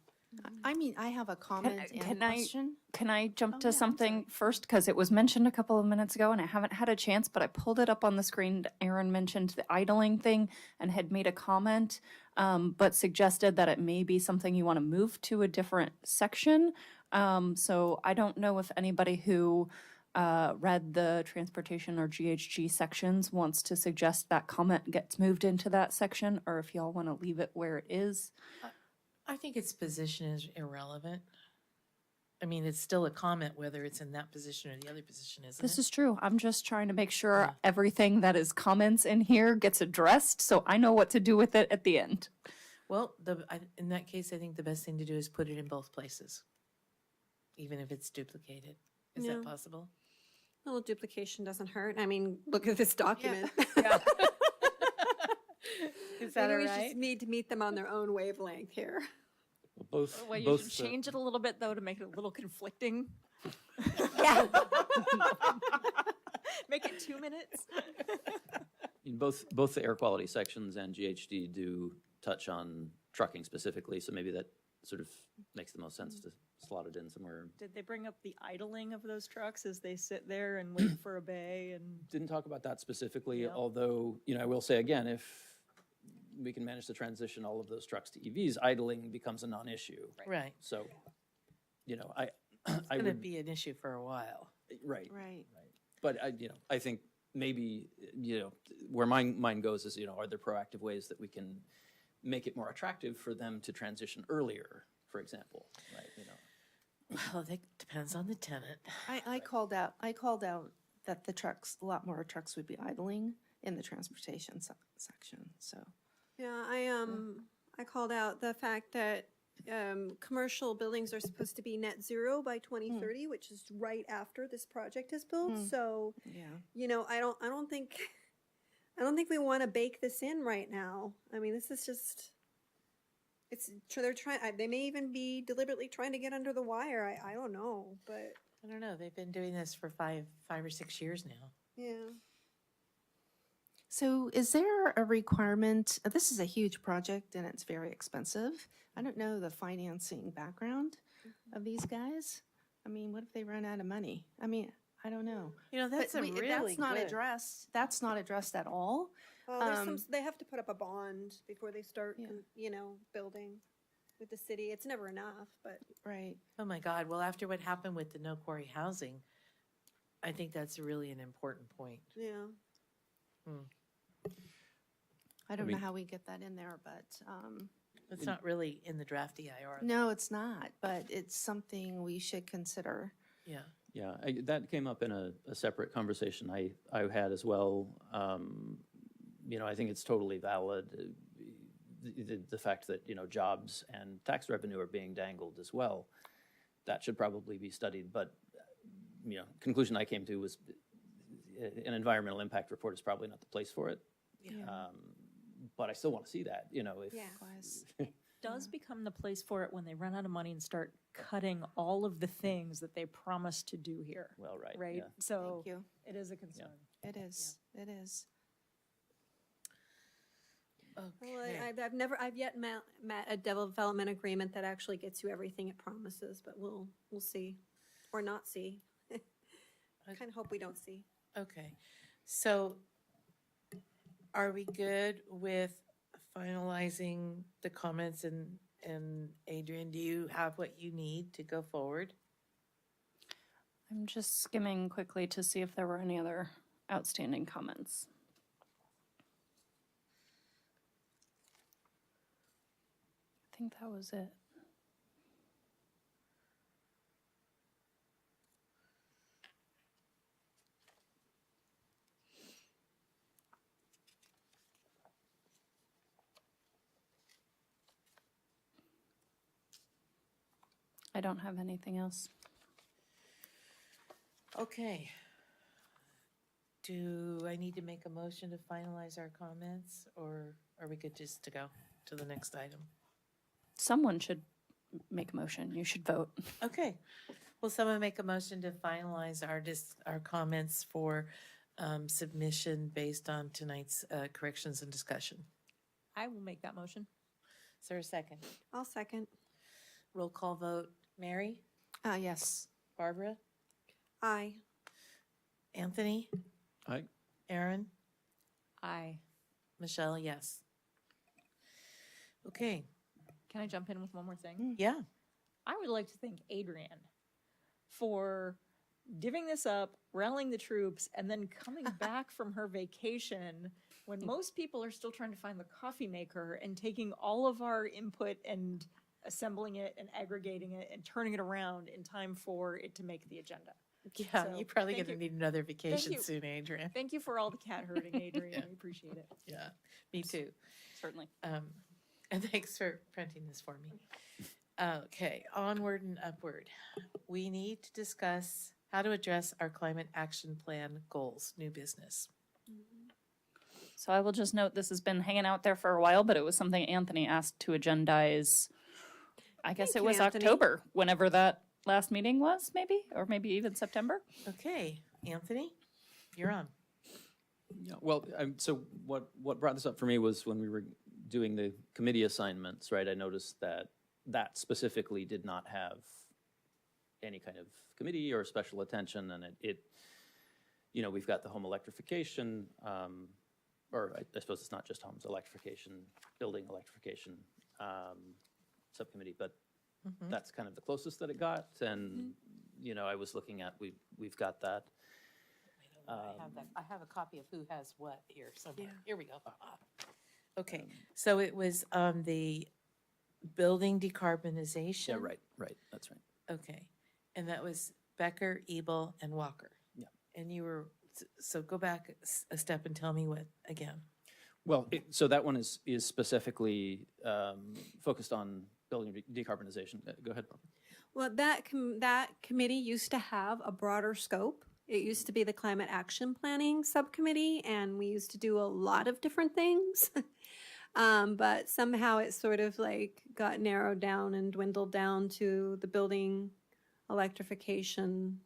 I have a comment and question. Can I jump Oh, to yeah, I'm something first? Because it was mentioned a couple of minutes ago and I haven't had a chance, but I pulled it up on the screen. Aaron mentioned the idling thing and had made a comment, but suggested that it may be something you want to move to a different section. So I don't know if anybody who read the transportation or GHG sections wants to suggest that comment gets moved into that section, or if y'all want to leave it where it is. I think its position is irrelevant. I mean, it's still a comment whether it's in that position or the other position, isn't This it? is true. I'm just trying to make sure Yeah. everything that is comments in here gets addressed, so I know what to do with it at the end. Well, in that case, I think the best thing to do is put it in both places, even if it's duplicated. Is that Yeah. possible? A little duplication doesn't hurt. I mean, look at this document. Is that all Maybe we right? just need to meet them on their own wavelength here. Well, both, Well, you both should change it a little bit, though, to make it a little conflicting. Yeah. Make it 2 minutes. both the air quality sections and GHD do touch on trucking specifically, so maybe that sort of makes the most sense to slot it in somewhere. Did they bring up the idling of those trucks as they sit there and wait for a bay and? Didn't talk about that specifically, Yeah. although, I will say again, if we can manage to transition all of those trucks to EVs, idling becomes a non-issue. Right. So, I It's going to would, be an issue for a while. right. Right. But I think maybe, where my mind goes is, are there proactive ways that we can make it more attractive for them to transition earlier, for example, right? Well, that depends on the tenant. I called out that a lot more trucks would be idling in the transportation section, so. Yeah, I called out the fact that commercial buildings are supposed to be net zero by 2030, which is right after this project is built. So, Yeah. I don't think we want to bake this in right now. I mean, this is just, they're trying, they may even be deliberately trying to get under the wire. I don't know, but I don't know. They've been doing this for five or 6 years now. yeah. So is there a requirement, this is a huge project and it's very expensive. I don't know the financing background of these guys. I mean, what if they run out of money? I mean, I don't know. That's But a really that's not good. addressed. That's not addressed at all. Well, there's they have to put up a bond before they start, Yeah. building with the city. It's never enough, but Right. Oh, my God. Well, after what happened with the no quarry housing, I think that's really an important point. yeah. I don't mean- know how we get that in there, but, It's not really in the draft EIR. no, it's not, but it's something we should consider. Yeah. Yeah, that came up in a separate conversation I had as well. I think it's totally valid, the fact that, jobs and tax revenue are being dangled as well. That should probably be studied, but, conclusion I came to was an environmental impact report is probably not the place for it. Yeah. But I still want to see that, if. Yeah. Likewise. Does become the place for it when they run out of money and start cutting all of the things that they promised to do here, Well, right. right? yeah. So Thank you. it is a concern. It is. It is. Well, I've yet met a development agreement that actually gets you everything it promises, but we'll see, or not see. I kind of hope we don't see. Okay. So are we good with finalizing the comments and Adrian, do you have what you need to go forward? I'm just skimming quickly to see if there were any other outstanding comments. I think that was it. I don't have anything else. Okay. Do I need to make a motion to finalize our comments, or are we good just to go to the next item? Someone should make a motion. You should vote. Okay. Will someone make a motion to finalize our comments for submission based on tonight's corrections and discussion? I will make that motion. Is there a second? I'll second. Roll call vote. Mary? Yes. Barbara? Aye. Anthony? Aye. Aaron? Aye. Michelle, yes. Okay, Can I jump in with one more thing? yeah. I would like to thank Adrian for divvying this up, rallying the troops, and then coming back from her vacation when most people are still trying to find the coffee maker and taking all of our input and assembling it and aggregating it and turning it around in time for it to make the agenda. Yeah, So, you're probably thank gonna you. need another vacation you. soon, Adrian. Thank you for all the cat herding, Adrian. I appreciate it. Yeah, me too. Certainly. And thanks for printing this for me. Okay, onward and upward. We need to discuss how to address our climate action plan goals, new business. So I will just note this has been hanging out there for a while, but it was something Anthony asked to agendize. I guess Thank it you, was Anthony. October, whenever that last meeting was, maybe, or maybe even September. Okay, Anthony, you're on. Yeah, well, so what brought this up for me was when we were doing the committee assignments, right? I noticed that that specifically did not have any kind of committee or special attention, and you know, we've got the home electrification, or I suppose it's not just homes, electrification, building electrification subcommittee, but that's kind of the closest that it got, and, you know, I was looking at, we've got that. I have a copy of who has what here somewhere. Here we go. Okay, so it was on the building decarbonization. Yeah, right, that's right. Okay, and that was Becker, Ebel, and Walker. Yeah. And you were, so go back a step and tell me what, again. Well, so that one is specifically focused on building decarbonization. Go ahead, Barbara. Well, that committee used to have a broader scope. It used to be the Climate Action Planning Subcommittee, and we used to do a lot of different things. But somehow it sort of like got narrowed down and dwindled down to the building electrification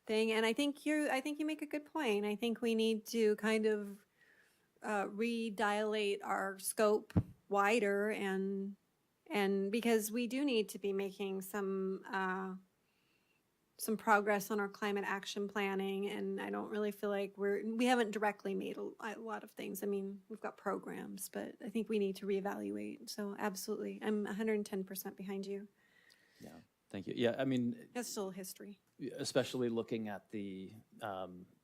thing. And I think you make a good point. I think we need to kind of redilate our scope wider, and because we do need to be making some progress on our climate action planning, and I don't really feel like we haven't directly made a lot of things. I mean, we've got programs, but I think we need to reevaluate. So absolutely, I'm 110% behind you. Yeah, thank you. Yeah, I mean, That's still history. especially looking at the,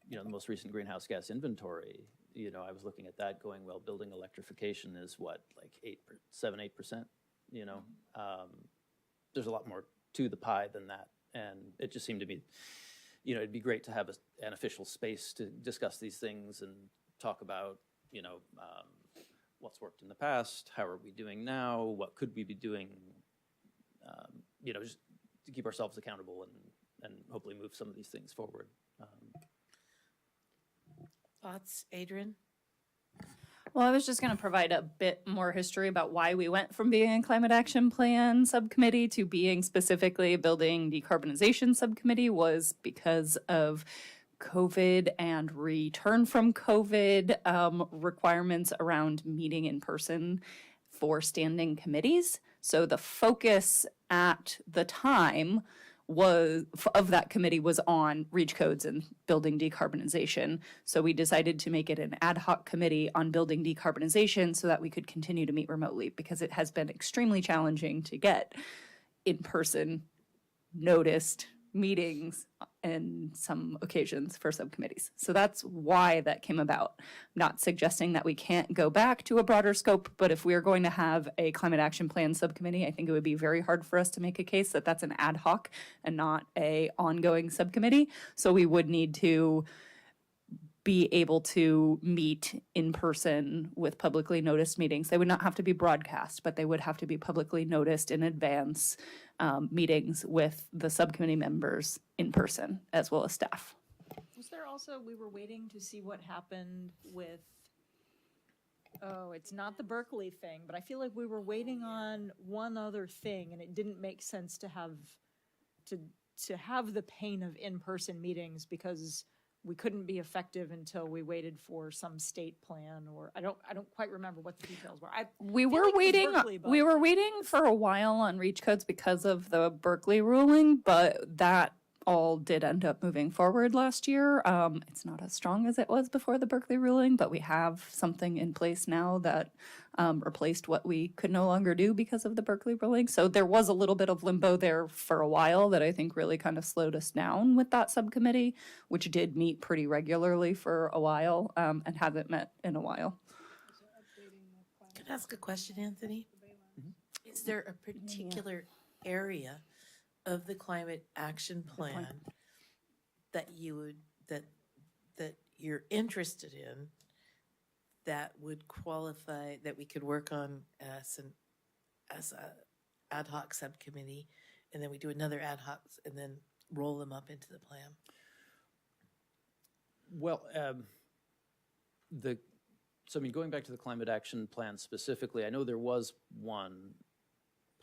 you know, the most recent greenhouse gas inventory, you know, I was looking at that going, well, building electrification is what, like 7-8%, you know? There's a lot more to the pie than that. And it just seemed to me, you know, it'd be great to have an official space to discuss these things and talk about, you know, what's worked in the past, how are we doing now, what could we be doing, you know, just to keep ourselves accountable and hopefully move some of these things forward. Thoughts, Adrian? Well, I was just going to provide a bit more history about why we went from being a climate action plan subcommittee to being specifically a building decarbonization subcommittee was because of COVID and return from COVID requirements around meeting in person for standing committees. So the focus at the time of that committee was on REACH codes and building decarbonization. So we decided to make it an ad hoc committee on building decarbonization so that we could continue to meet remotely, because it has been extremely challenging to get in-person noticed meetings and some occasions for subcommittees. So that's why that came about. I'm not suggesting that we can't go back to a broader scope, but if we are going to have a climate action plan subcommittee, I think it would be very hard for us to make a case that that's an ad hoc and not a ongoing subcommittee. So we would need to be able to meet in person with publicly noticed meetings. They would not have to be broadcast, but they would have to be publicly noticed in advance meetings with the subcommittee members in person as well as staff. Was there also, we were waiting to see what happened with, it's not the Berkeley thing, but I feel like we were waiting on one other thing, and it didn't make sense to have the pain of in-person meetings because we couldn't be effective until we waited for some state plan, or I don't quite remember what the details were. We were waiting for a while on REACH codes because of the Berkeley ruling, but that all did end up moving forward last year. It's not as strong as it was before the Berkeley ruling, but we have something in place now that replaced what we could no longer do because of the Berkeley ruling. So there was a little bit of limbo there for a while that I think really kind of slowed us down with that subcommittee, which did meet pretty regularly for a while and hasn't met in a while. Can I ask a question, Anthony? Is there a particular area of the climate action plan that you're interested in that would qualify, that we could work on as a ad hoc subcommittee, and then we do another ad hoc and then roll them up into the plan? Well, so I mean, going back to the climate action plan specifically, I know there was one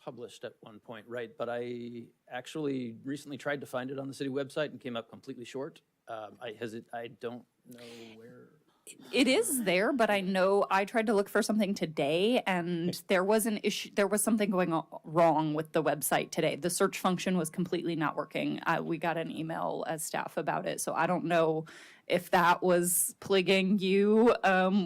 published at one point, right? But I actually recently tried to find it on the city website and came up completely short. I don't know where. It is there, but I know I tried to look for something today and there was an issue, there was something going on wrong with the website today. The search function was completely not working. We got an email as staff about it, so I don't know if that was plaguing you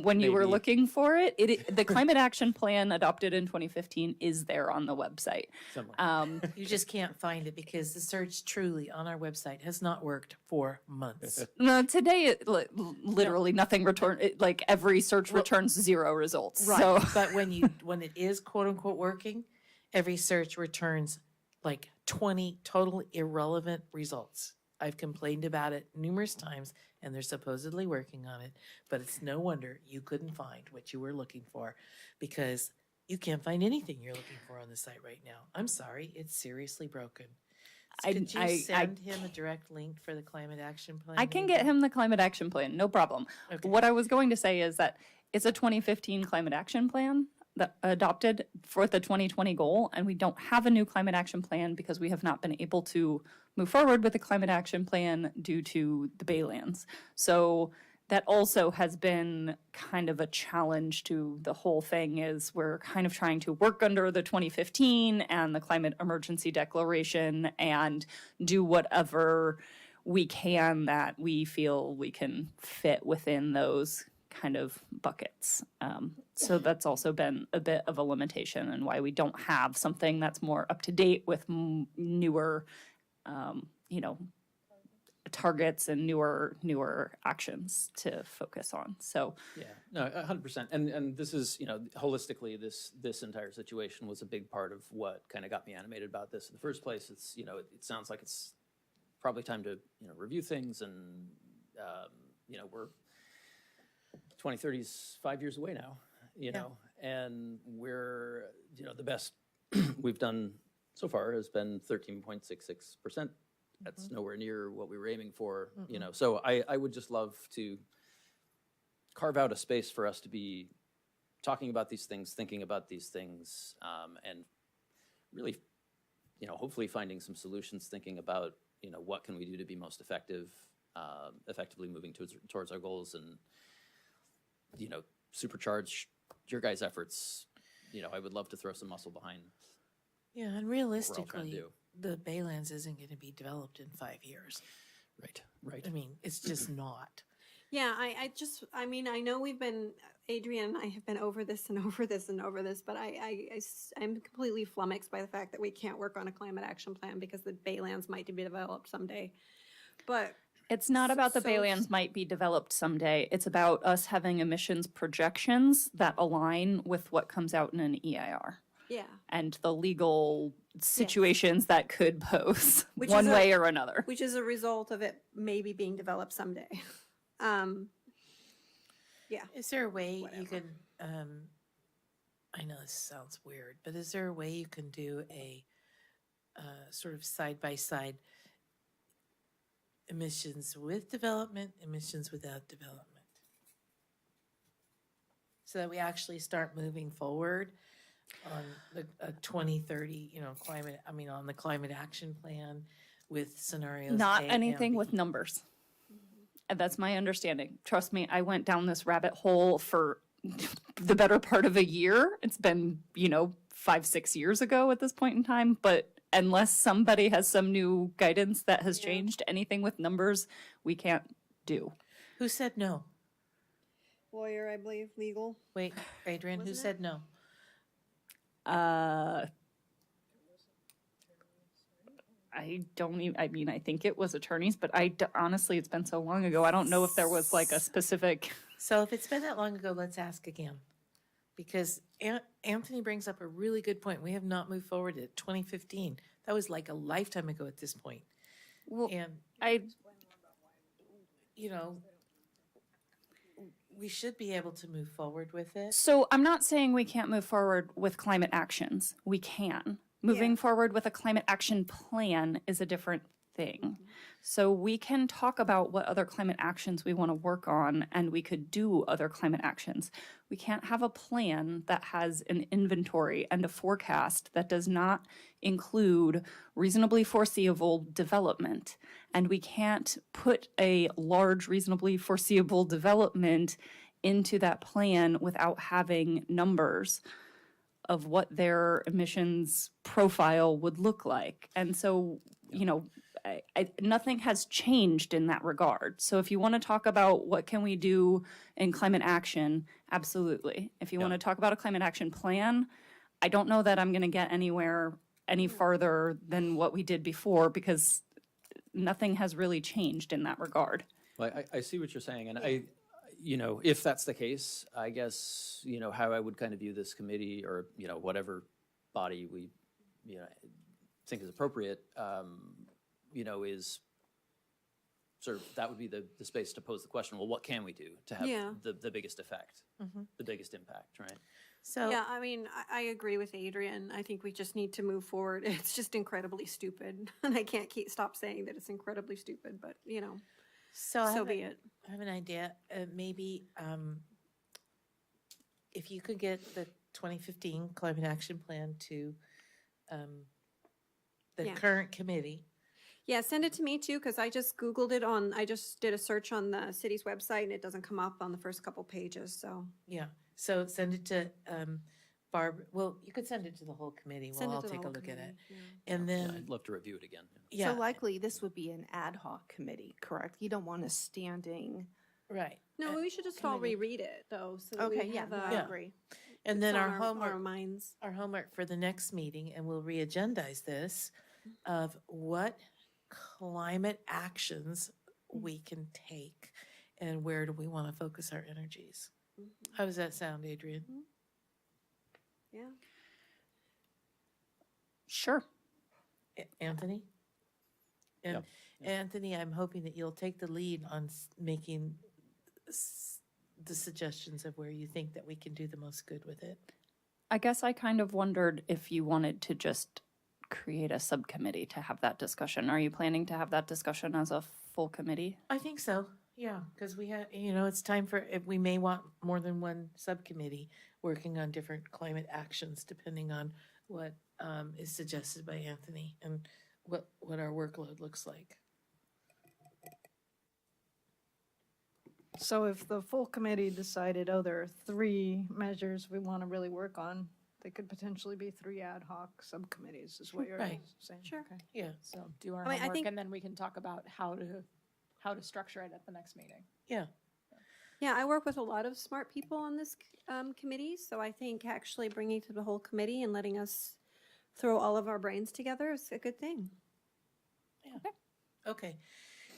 when you were Maybe. looking for it. The climate action plan adopted in 2015 is there on the website. Somewhere. You just can't find it because the search truly on our website has not worked for months. No, today literally nothing returned. Like every search returns 0 results. Right, So but when it is quote unquote working, every search returns like 20 total irrelevant results. I've complained about it numerous times and they're supposedly working on it, but it's no wonder you couldn't find what you were looking for because you can't find anything you're looking for on the site right now. I'm sorry, it's seriously broken. Could you send him a direct link for the climate action plan? I can get him the climate action plan, no problem. Okay. What I was going to say is that it's a 2015 climate action plan that adopted for the 2020 goal, and we don't have a new climate action plan because we have not been able to move forward with the climate action plan due to the Baylands. So that also has been kind of a challenge to the whole thing is we're kind of trying to work under the 2015 and the climate emergency declaration and do whatever we can that we feel we can fit within those kind of buckets. So that's also been a bit of a limitation and why we don't have something that's more up to date with newer, targets and newer actions to focus on. So Yeah, no, 100%. And this is, holistically, this entire situation was a big part of what kind of got me animated about this in the first place. It's, it sounds like it's probably time to, review things and, we're 2030's 5 years away now, and we're, the best we've done so far has been 13.66%. That's nowhere near what we were aiming for, So I would just love to carve out a space for us to be talking about these things, thinking about these things, and really, hopefully finding some solutions, thinking about, what can we do to be most effective, effectively moving towards our goals and, supercharge your guys' efforts. I would love to throw some muscle behind. Yeah, and realistically, do. the Baylands isn't going to be developed in 5 years. Right. I mean, it's just not. Yeah, I mean, I know Adrian and I have been over this and over this and over this, but I'm completely flummoxed by the fact that we can't work on a climate action plan because the Baylands might be developed someday. But it's not about the Baylands might be developed someday. It's about us having emissions projections that align with what comes out in an EIR. yeah, And the legal situations that could pose Which one is way or another. which is a result of it maybe being developed someday. Is there a way you can, I know this sounds weird, but is there a way you can do a sort of side-by-side emissions with development, emissions without development? So that we actually start moving forward on the 2030, on the climate action plan with scenarios. Not A anything and with B. numbers. And that's my understanding. Trust me, I went down this rabbit hole for the better part of a year. It's been, 5-6 years ago at this point in time. But unless somebody has some new guidance that has changed, anything with numbers, we can't do. Who said no? Lawyer, I believe, legal. Wait, Adrian, who said no? I think it was attorneys, but honestly, it's been so long ago. I don't know if there was like a specific. So if it's been that long ago, let's ask again. Because Anthony brings up a really good point. We have not moved forward at 2015. That was like a lifetime ago at this point. Well, And, we should be able to move forward with it. So I'm not saying we can't move forward with climate actions. We can. Moving forward with a climate action plan is a different thing. So we can talk about what other climate actions we want to work on, and we could do other climate actions. We can't have a plan that has an inventory and a forecast that does not include reasonably foreseeable development. And we can't put a large reasonably foreseeable development into that plan without having numbers of what their emissions profile would look like. And so, you know, nothing has changed in that regard. So if you want to talk about what can we do in climate action, absolutely. If you want to talk about a climate action plan, I don't know that I'm going to get anywhere any farther than what we did before, because nothing has really changed in that regard. Well, I see what you're saying, and you know, if that's the case, I guess, you know, how I would kind of view this committee, or, you know, whatever body we, you know, think is appropriate, you know, is sort of, that would be the space to pose the question, well, what can we do to have the biggest effect, the biggest impact, right? So, Yeah, I mean, I agree with Adrian. I think we just need to move forward. It's just incredibly stupid. And I can't stop saying that it's incredibly stupid, but, you know, so be it. I have an idea. Maybe if you could get the 2015 Climate Action Plan to the current committee. Yeah, send it to me too, because I just Googled it I just did a search on the city's website and it doesn't come up on the first couple pages, so. Yeah, so send it to Barb. Well, you could send it to the whole committee. Send We'll it all to the take a whole look at it. committee, And Yeah, then, I'd love to review it again. yeah, So likely this would be an ad hoc committee, correct? You don't want a standing. right. No, we should just all committee. reread it though, so that Okay, we yeah, have no, I a, Yeah. agree. And it's then on our our homework. minds. Our homework for the next meeting, and we'll re-agendize this, of what climate actions we can take and where do we want to focus our energies. How does that sound, Adrian? Yeah. Sure. Anthony? And Anthony, I'm hoping that you'll take the lead on making the suggestions of where you think that we can do the most good with it. I guess I kind of wondered if you wanted to just create a subcommittee to have that discussion. Are you planning to have that discussion as a full committee? I think so, yeah, because we have, you know, it's time for, we may want more than one subcommittee working on different climate actions, depending on what is suggested by Anthony and what our workload looks like. So if the full committee decided, oh, there are 3 measures we want to really work on, they could potentially be 3 ad hoc subcommittees, is what you're Right. saying? Sure. Okay. Yeah, So do our I mean, I homework, think- and then we can talk about how to structure it at the next meeting. yeah, Yeah, I work with a lot of smart people on this committee, so I think actually bringing to the whole committee and letting us throw all of our brains together is a good thing. okay.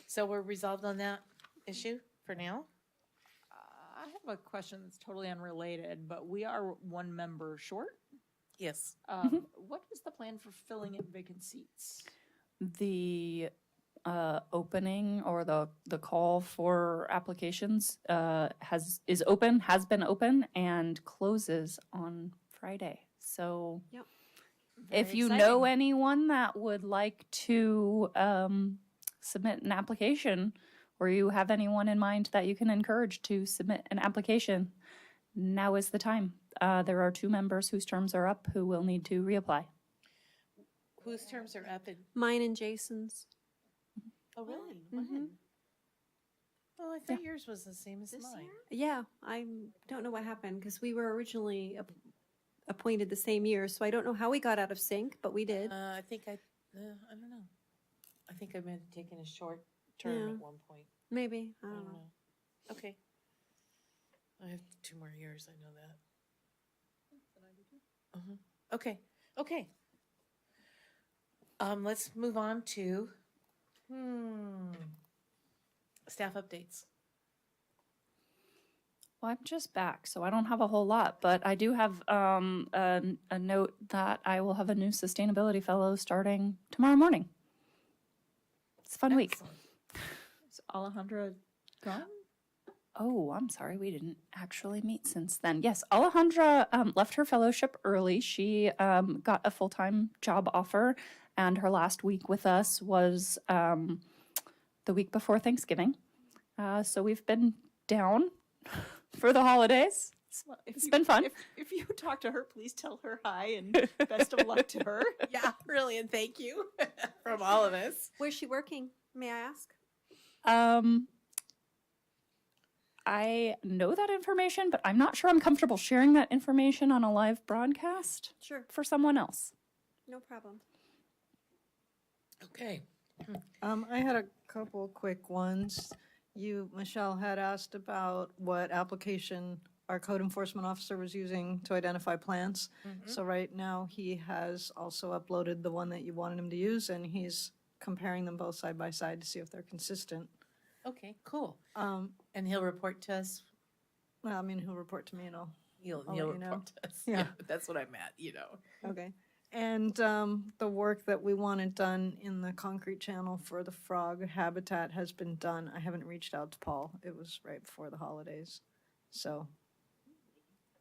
So we're resolved on that issue for now? I have a question that's totally unrelated, but we are 1 member short. Yes. What is the plan for filling in vacant seats? The opening or the call for applications has been open and closes on Friday. So if Very you know exciting. anyone that would like to submit an application, or you have anyone in mind that you can encourage to submit an application, now is the time. There are 2 members whose terms are up who will need to reapply. Whose terms are up in, Mine and Jason's. oh, really? Mhm. When? Oh, I thought yours was the same as mine. Yeah, I don't know what happened because we were originally appointed the same year, so I don't know how we got out of sync, but we did. I think I don't know. I think I might have taken a short term Yeah. at one point. Maybe, I I don't don't know. know. Okay. I have 2 more years, I know that. Okay, okay. Let's move on to, staff updates. Well, I'm just back, so I don't have a whole lot, but I do have a note that I will have a new sustainability fellow starting tomorrow morning. It's a fun week. Excellent. Is Alejandra gone? Oh, I'm sorry, we didn't actually meet since then. Yes, Alejandra left her fellowship early. She got a full-time job offer and her last week with us was the week before Thanksgiving. So we've been down for the holidays. Well, if It's you- been fun. If you talk to her, please tell her hi and best of luck to her. Yeah, really, and thank you from all of us. Where's she working, may I ask? I know that information, but I'm not sure I'm comfortable sharing that information on a live broadcast Sure, for someone else. no problem. Okay. I had a couple quick ones. You, Michelle, had asked about what application our code enforcement officer was using to identify plants. So right now, he has also uploaded the one that you wanted him to use, and he's comparing them both side by side to see if they're consistent. Okay, cool. Um, And he'll report to us. well, I mean, he'll report to me and I'll He'll let you know. report to us. Yeah. That's what I meant. Okay. And the work that we wanted done in the concrete channel for the frog habitat has been done. I haven't reached out to Paul. It was right before the holidays. So,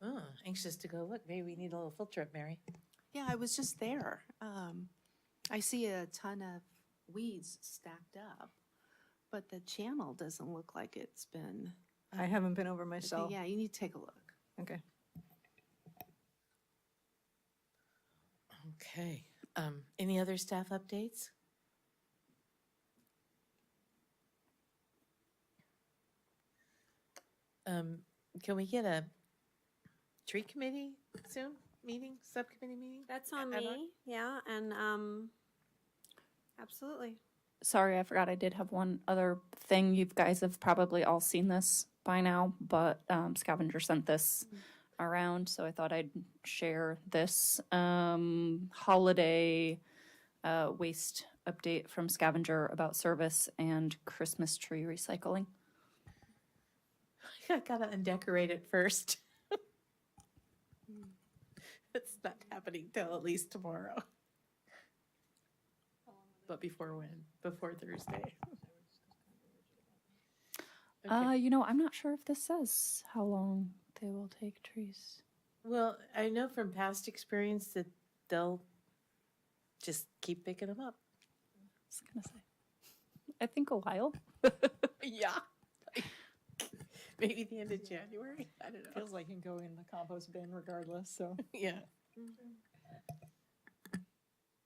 Oh, anxious to go look. Maybe we need a little field trip, Mary. Yeah, I was just there. I see a ton of weeds stacked up, but the channel doesn't look like it's been. I haven't been over myself. Yeah, you need to take a look. Okay. Okay. Any other staff updates? Can we get a tree committee soon? Subcommittee meeting? That's on Ad hoc? me, yeah, and, absolutely. Sorry, I forgot I did have one other thing. You guys have probably all seen this by now, but Scavenger sent this around, so I thought I'd share this holiday waste update from Scavenger about service and Christmas tree recycling. I gotta undecorate it first. It's not happening till at least tomorrow. But before when? Before Thursday. Okay. I'm not sure if this says how long they will take trees. Well, I know from past experience that they'll just keep picking them up. I was gonna say, I think a while. Yeah. Maybe the end of January. I don't know. Feels like it can go in the compost bin regardless, so. Yeah.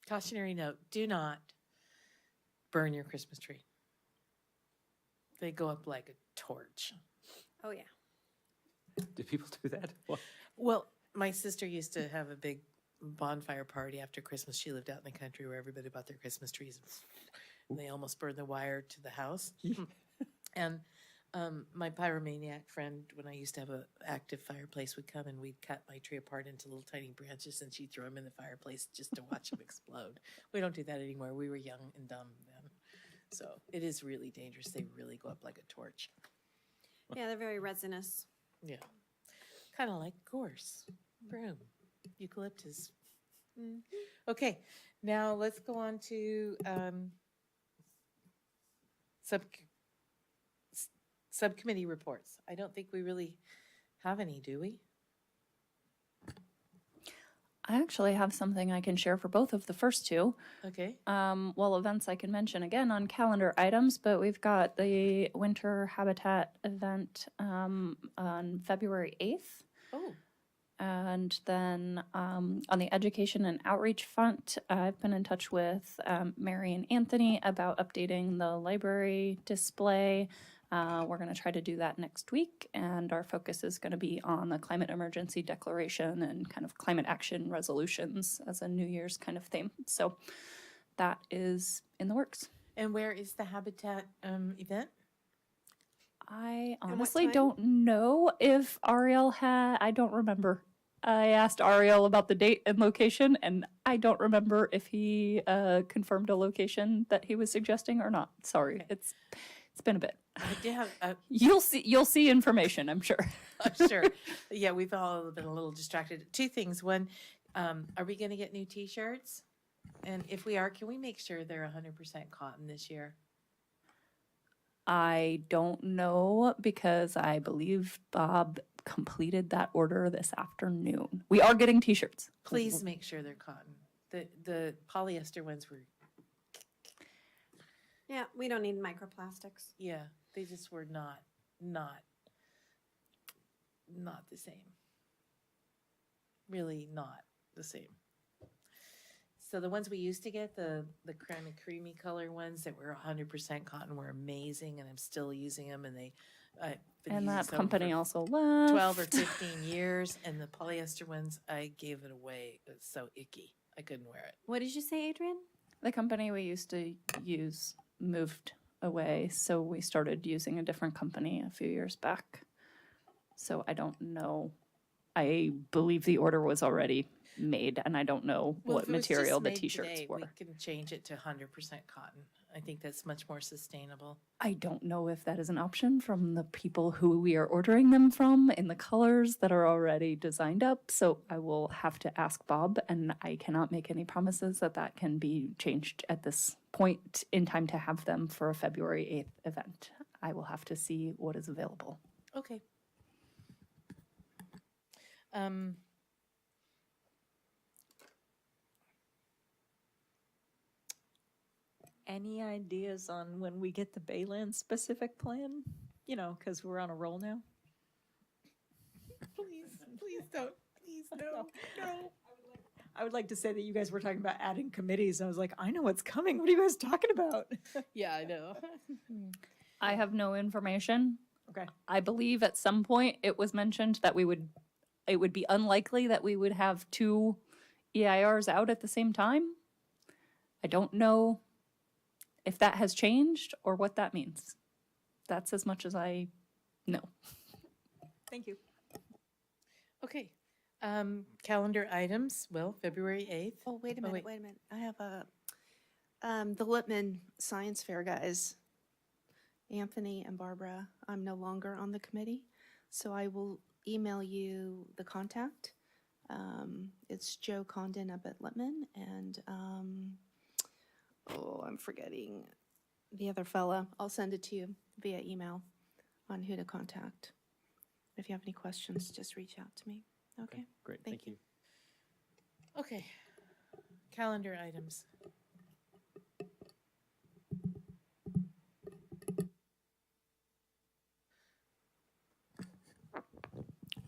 Cautionary note, do not burn your Christmas tree. They go up like a torch. Oh, yeah. Do people do that? What? Well, my sister used to have a big bonfire party after Christmas. She lived out in the country where everybody bought their Christmas trees. And they almost burned the wire to the house. And my pyromaniac friend, when I used to have an active fireplace, would come and we'd cut my tree apart into little tiny branches and she'd throw them in the fireplace just to watch them explode. We don't do that anymore. We were young and dumb then. So it is really dangerous. They really go up like a torch. Yeah, they're very resinous. Yeah. Kind of like gorse, broom, eucalyptus. Okay, now let's go on to subcommittee reports. I don't think we really have any, do we? I actually have something I can share for both of the first two. Okay. Events I can mention again on calendar items, but we've got the winter habitat event on February 8th. Oh, And then on the education and outreach front, I've been in touch with Mary and Anthony about updating the library display. We're going to try to do that next week, and our focus is going to be on the climate emergency declaration and kind of climate action resolutions as a New Year's kind of theme. So that is in the works. and where is the habitat event? I what honestly time? don't know if Ariel had, I don't remember. I asked Ariel about the date and location, and I don't remember if he confirmed a location that he was suggesting or not. Sorry, Okay. it's been a bit. I do have, You'll see information, I'm sure. sure. Yeah, we've all been a little distracted. Two things. One, are we going to get new T-shirts? And if we are, can we make sure they're 100% cotton this year? I don't know because I believe Bob completed that order this afternoon. We are getting t-shirts. Please make sure they're cotton. The polyester ones were, Yeah, we don't need microplastics. yeah, they just were not the same. Really not the same. So the ones we used to get, the creamy color ones that were 100% cotton were amazing, and I'm still using them, and I've been And using that some company for also left. 12 or 15 years, and the polyester ones, I gave it away. It was so icky. I couldn't wear it. What did you say, Adrian? The company we used to use moved away, so we started using a different company a few years back. So I don't know. I believe the order was already made, and I don't know Well, what if it was just material the made t-shirts today, were. we can change it to 100% cotton. I think that's much more sustainable. I don't know if that is an option from the people who we are ordering them from in the colors that are already designed up. So I will have to ask Bob, and I cannot make any promises that that can be changed at this point in time to have them for a February 8th event. I will have to see what is available. Okay. Any ideas on when we get the Bayland specific plan? You know, because we're on a roll now. Please don't. Please no. No. I would like to say that you guys were talking about adding committees. I was like, I know what's coming. What are you guys talking about? Yeah, I know. I have no information. Okay. I believe at some point it was mentioned that it would be unlikely that we would have two EIRs out at the same time. I don't know if that has changed or what that means. That's as much as I know. Thank you. Okay. Calendar items. Well, February 8th. Oh, wait a Oh, minute, wait. wait a minute. I have the Lippman Science Fair guys, Anthony and Barbara. I'm no longer on the committee, so I will email you the contact. It's Joe Condon up at Lippman, and I'm forgetting the other fella. I'll send it to you via email on who to contact. If you have any questions, just reach out to me. Okay? Great, Thank thank you. Okay. Calendar items.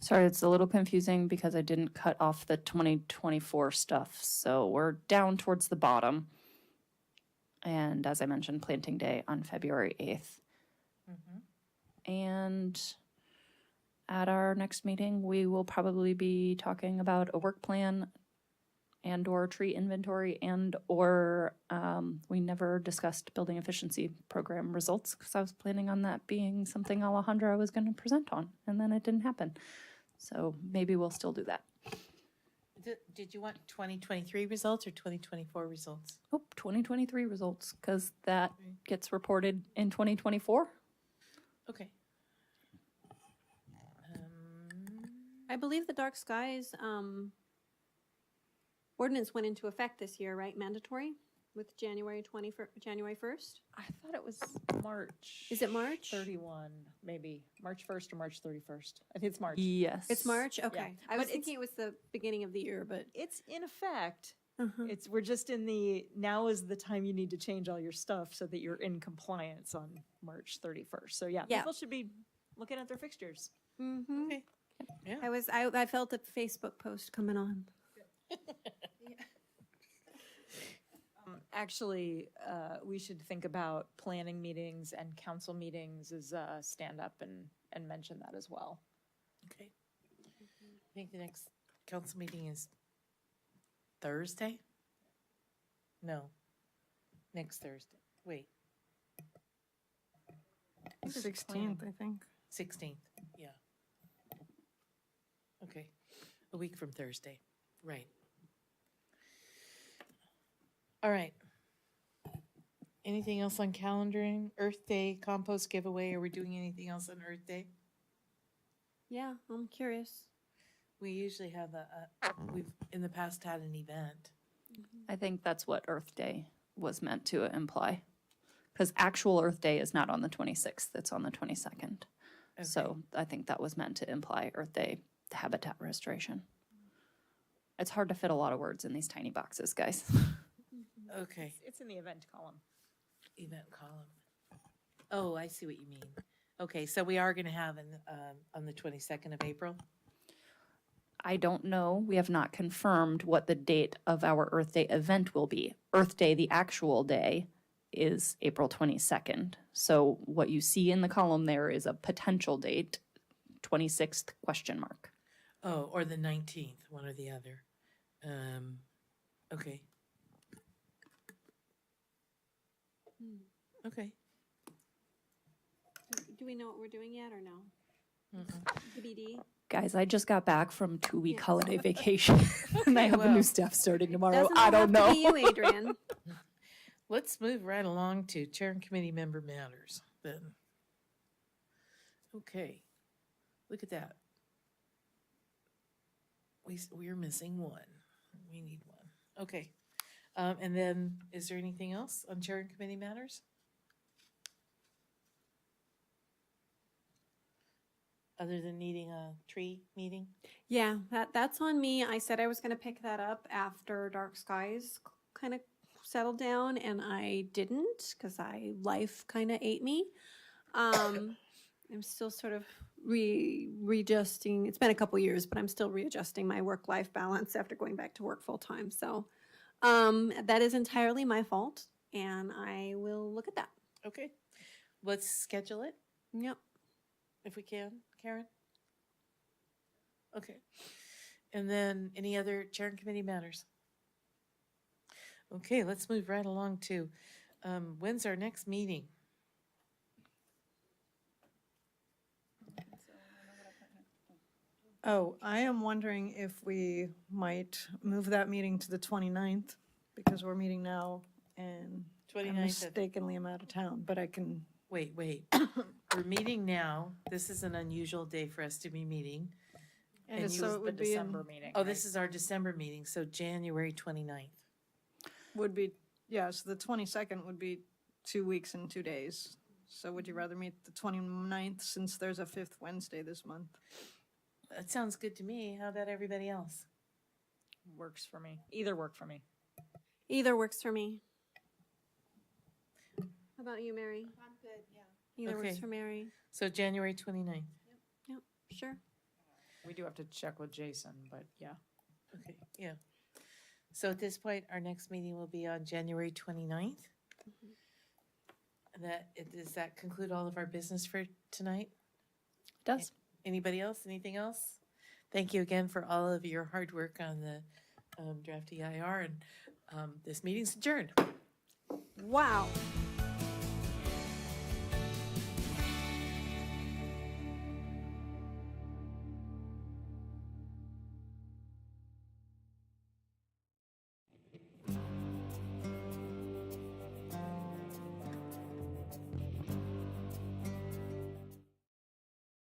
Sorry, it's a little confusing because I didn't cut off the 2024 stuff. So we're down towards the bottom. And as I mentioned, planting day on February 8th. And at our next meeting, we will probably be talking about a work plan and or tree inventory and or we never discussed building efficiency program results because I was planning on that being something Alejandra was going to present on, and then it didn't happen. So maybe we'll still do that. Did you want 2023 results or 2024 results? Oh, 2023 results, because that gets reported in 2024. Okay. I believe the dark skies ordinance went into effect this year, right? Mandatory with January 1st? I thought it was March. Is it March? 31, maybe. March 1st or March 31st. I think it's March. Yes. It's March? Okay. I But was it's- thinking it was the beginning of the year, but. It's in effect. Uh-huh. We're just in the, now is the time you need to change all your stuff so that you're in compliance on March 31st. So yeah, Yeah. people should be looking at their fixtures. Mhm. Okay. Yeah. I felt a Facebook post coming on. Actually, we should think about planning meetings and council meetings as stand up and mention that as well. Okay. I think the next council meeting is Thursday? No. Next Thursday. Wait, 16th, I think. 16th. Yeah. Okay. A week from Thursday. Right. All right. Anything else on calendaring? Earth Day, compost giveaway. Are we doing anything else on Earth Day? Yeah, I'm curious. We usually have we've in the past had an event. I think that's what Earth Day was meant to imply. Because actual Earth Day is not on the 26th, it's on the 22nd. So I think that was meant to imply Earth Day habitat restoration. It's hard to fit a lot of words in these tiny boxes, guys. Okay, It's in the event column. event column. Oh, I see what you mean. Okay, so we are going to have on the 22nd of April? I don't know. We have not confirmed what the date of our Earth Day event will be. Earth Day, the actual day, is April 22nd. So what you see in the column there is a potential date, 26th question mark. Oh, or the 19th, one or the other. Okay. Okay. Do we know what we're doing yet or no? TBD? Guys, I just got back from 2-week holiday vacation and I have a well, new staff starting tomorrow. Doesn't I all don't have know. to be you, Adrian. Let's move right along to chair and committee member matters then. Okay, look at that. We're missing one. We need one. Okay. And then, is there anything else on chair and committee matters? Other than needing a tree meeting? Yeah, that's on me. I said I was gonna pick that up after Dark Skies kind of settled down, and I didn't, because life kind of ate me. I'm still sort of readjusting. It's been a couple years, but I'm still readjusting my work-life balance after going back to work full-time. So that is entirely my fault, and I will look at that. Okay, let's schedule it Yep. if we can, Karen? Okay. And then any other chair and committee matters? Okay, let's move right along to, when's our next meeting? Oh, I am wondering if we might move that meeting to the 29th, because we're meeting now and I 29th of, mistakenly am out of town, but I can, wait. We're meeting now. This is an unusual day for us to be meeting. and And so This it is would the be, December meeting. Oh, right? this is our December meeting, so January 29th. would be, yeah, so the 22nd would be 2 weeks and 2 days. So would you rather meet the 29th, since there's a fifth Wednesday this month? That sounds good to me. How about everybody else? Works for me. Either work for me. Either works for me. How about you, Mary? I'm good, yeah. Either Okay. works for Mary. So January 29th. Yep, sure. We do have to check with Jason, but yeah. Okay, yeah. So at this point, our next meeting will be on January 29th. Does that conclude all of our business for tonight? Does. Anybody else? Anything else? Thank you again for all of your hard work on the draft EIR, and this meeting's adjourned. Wow.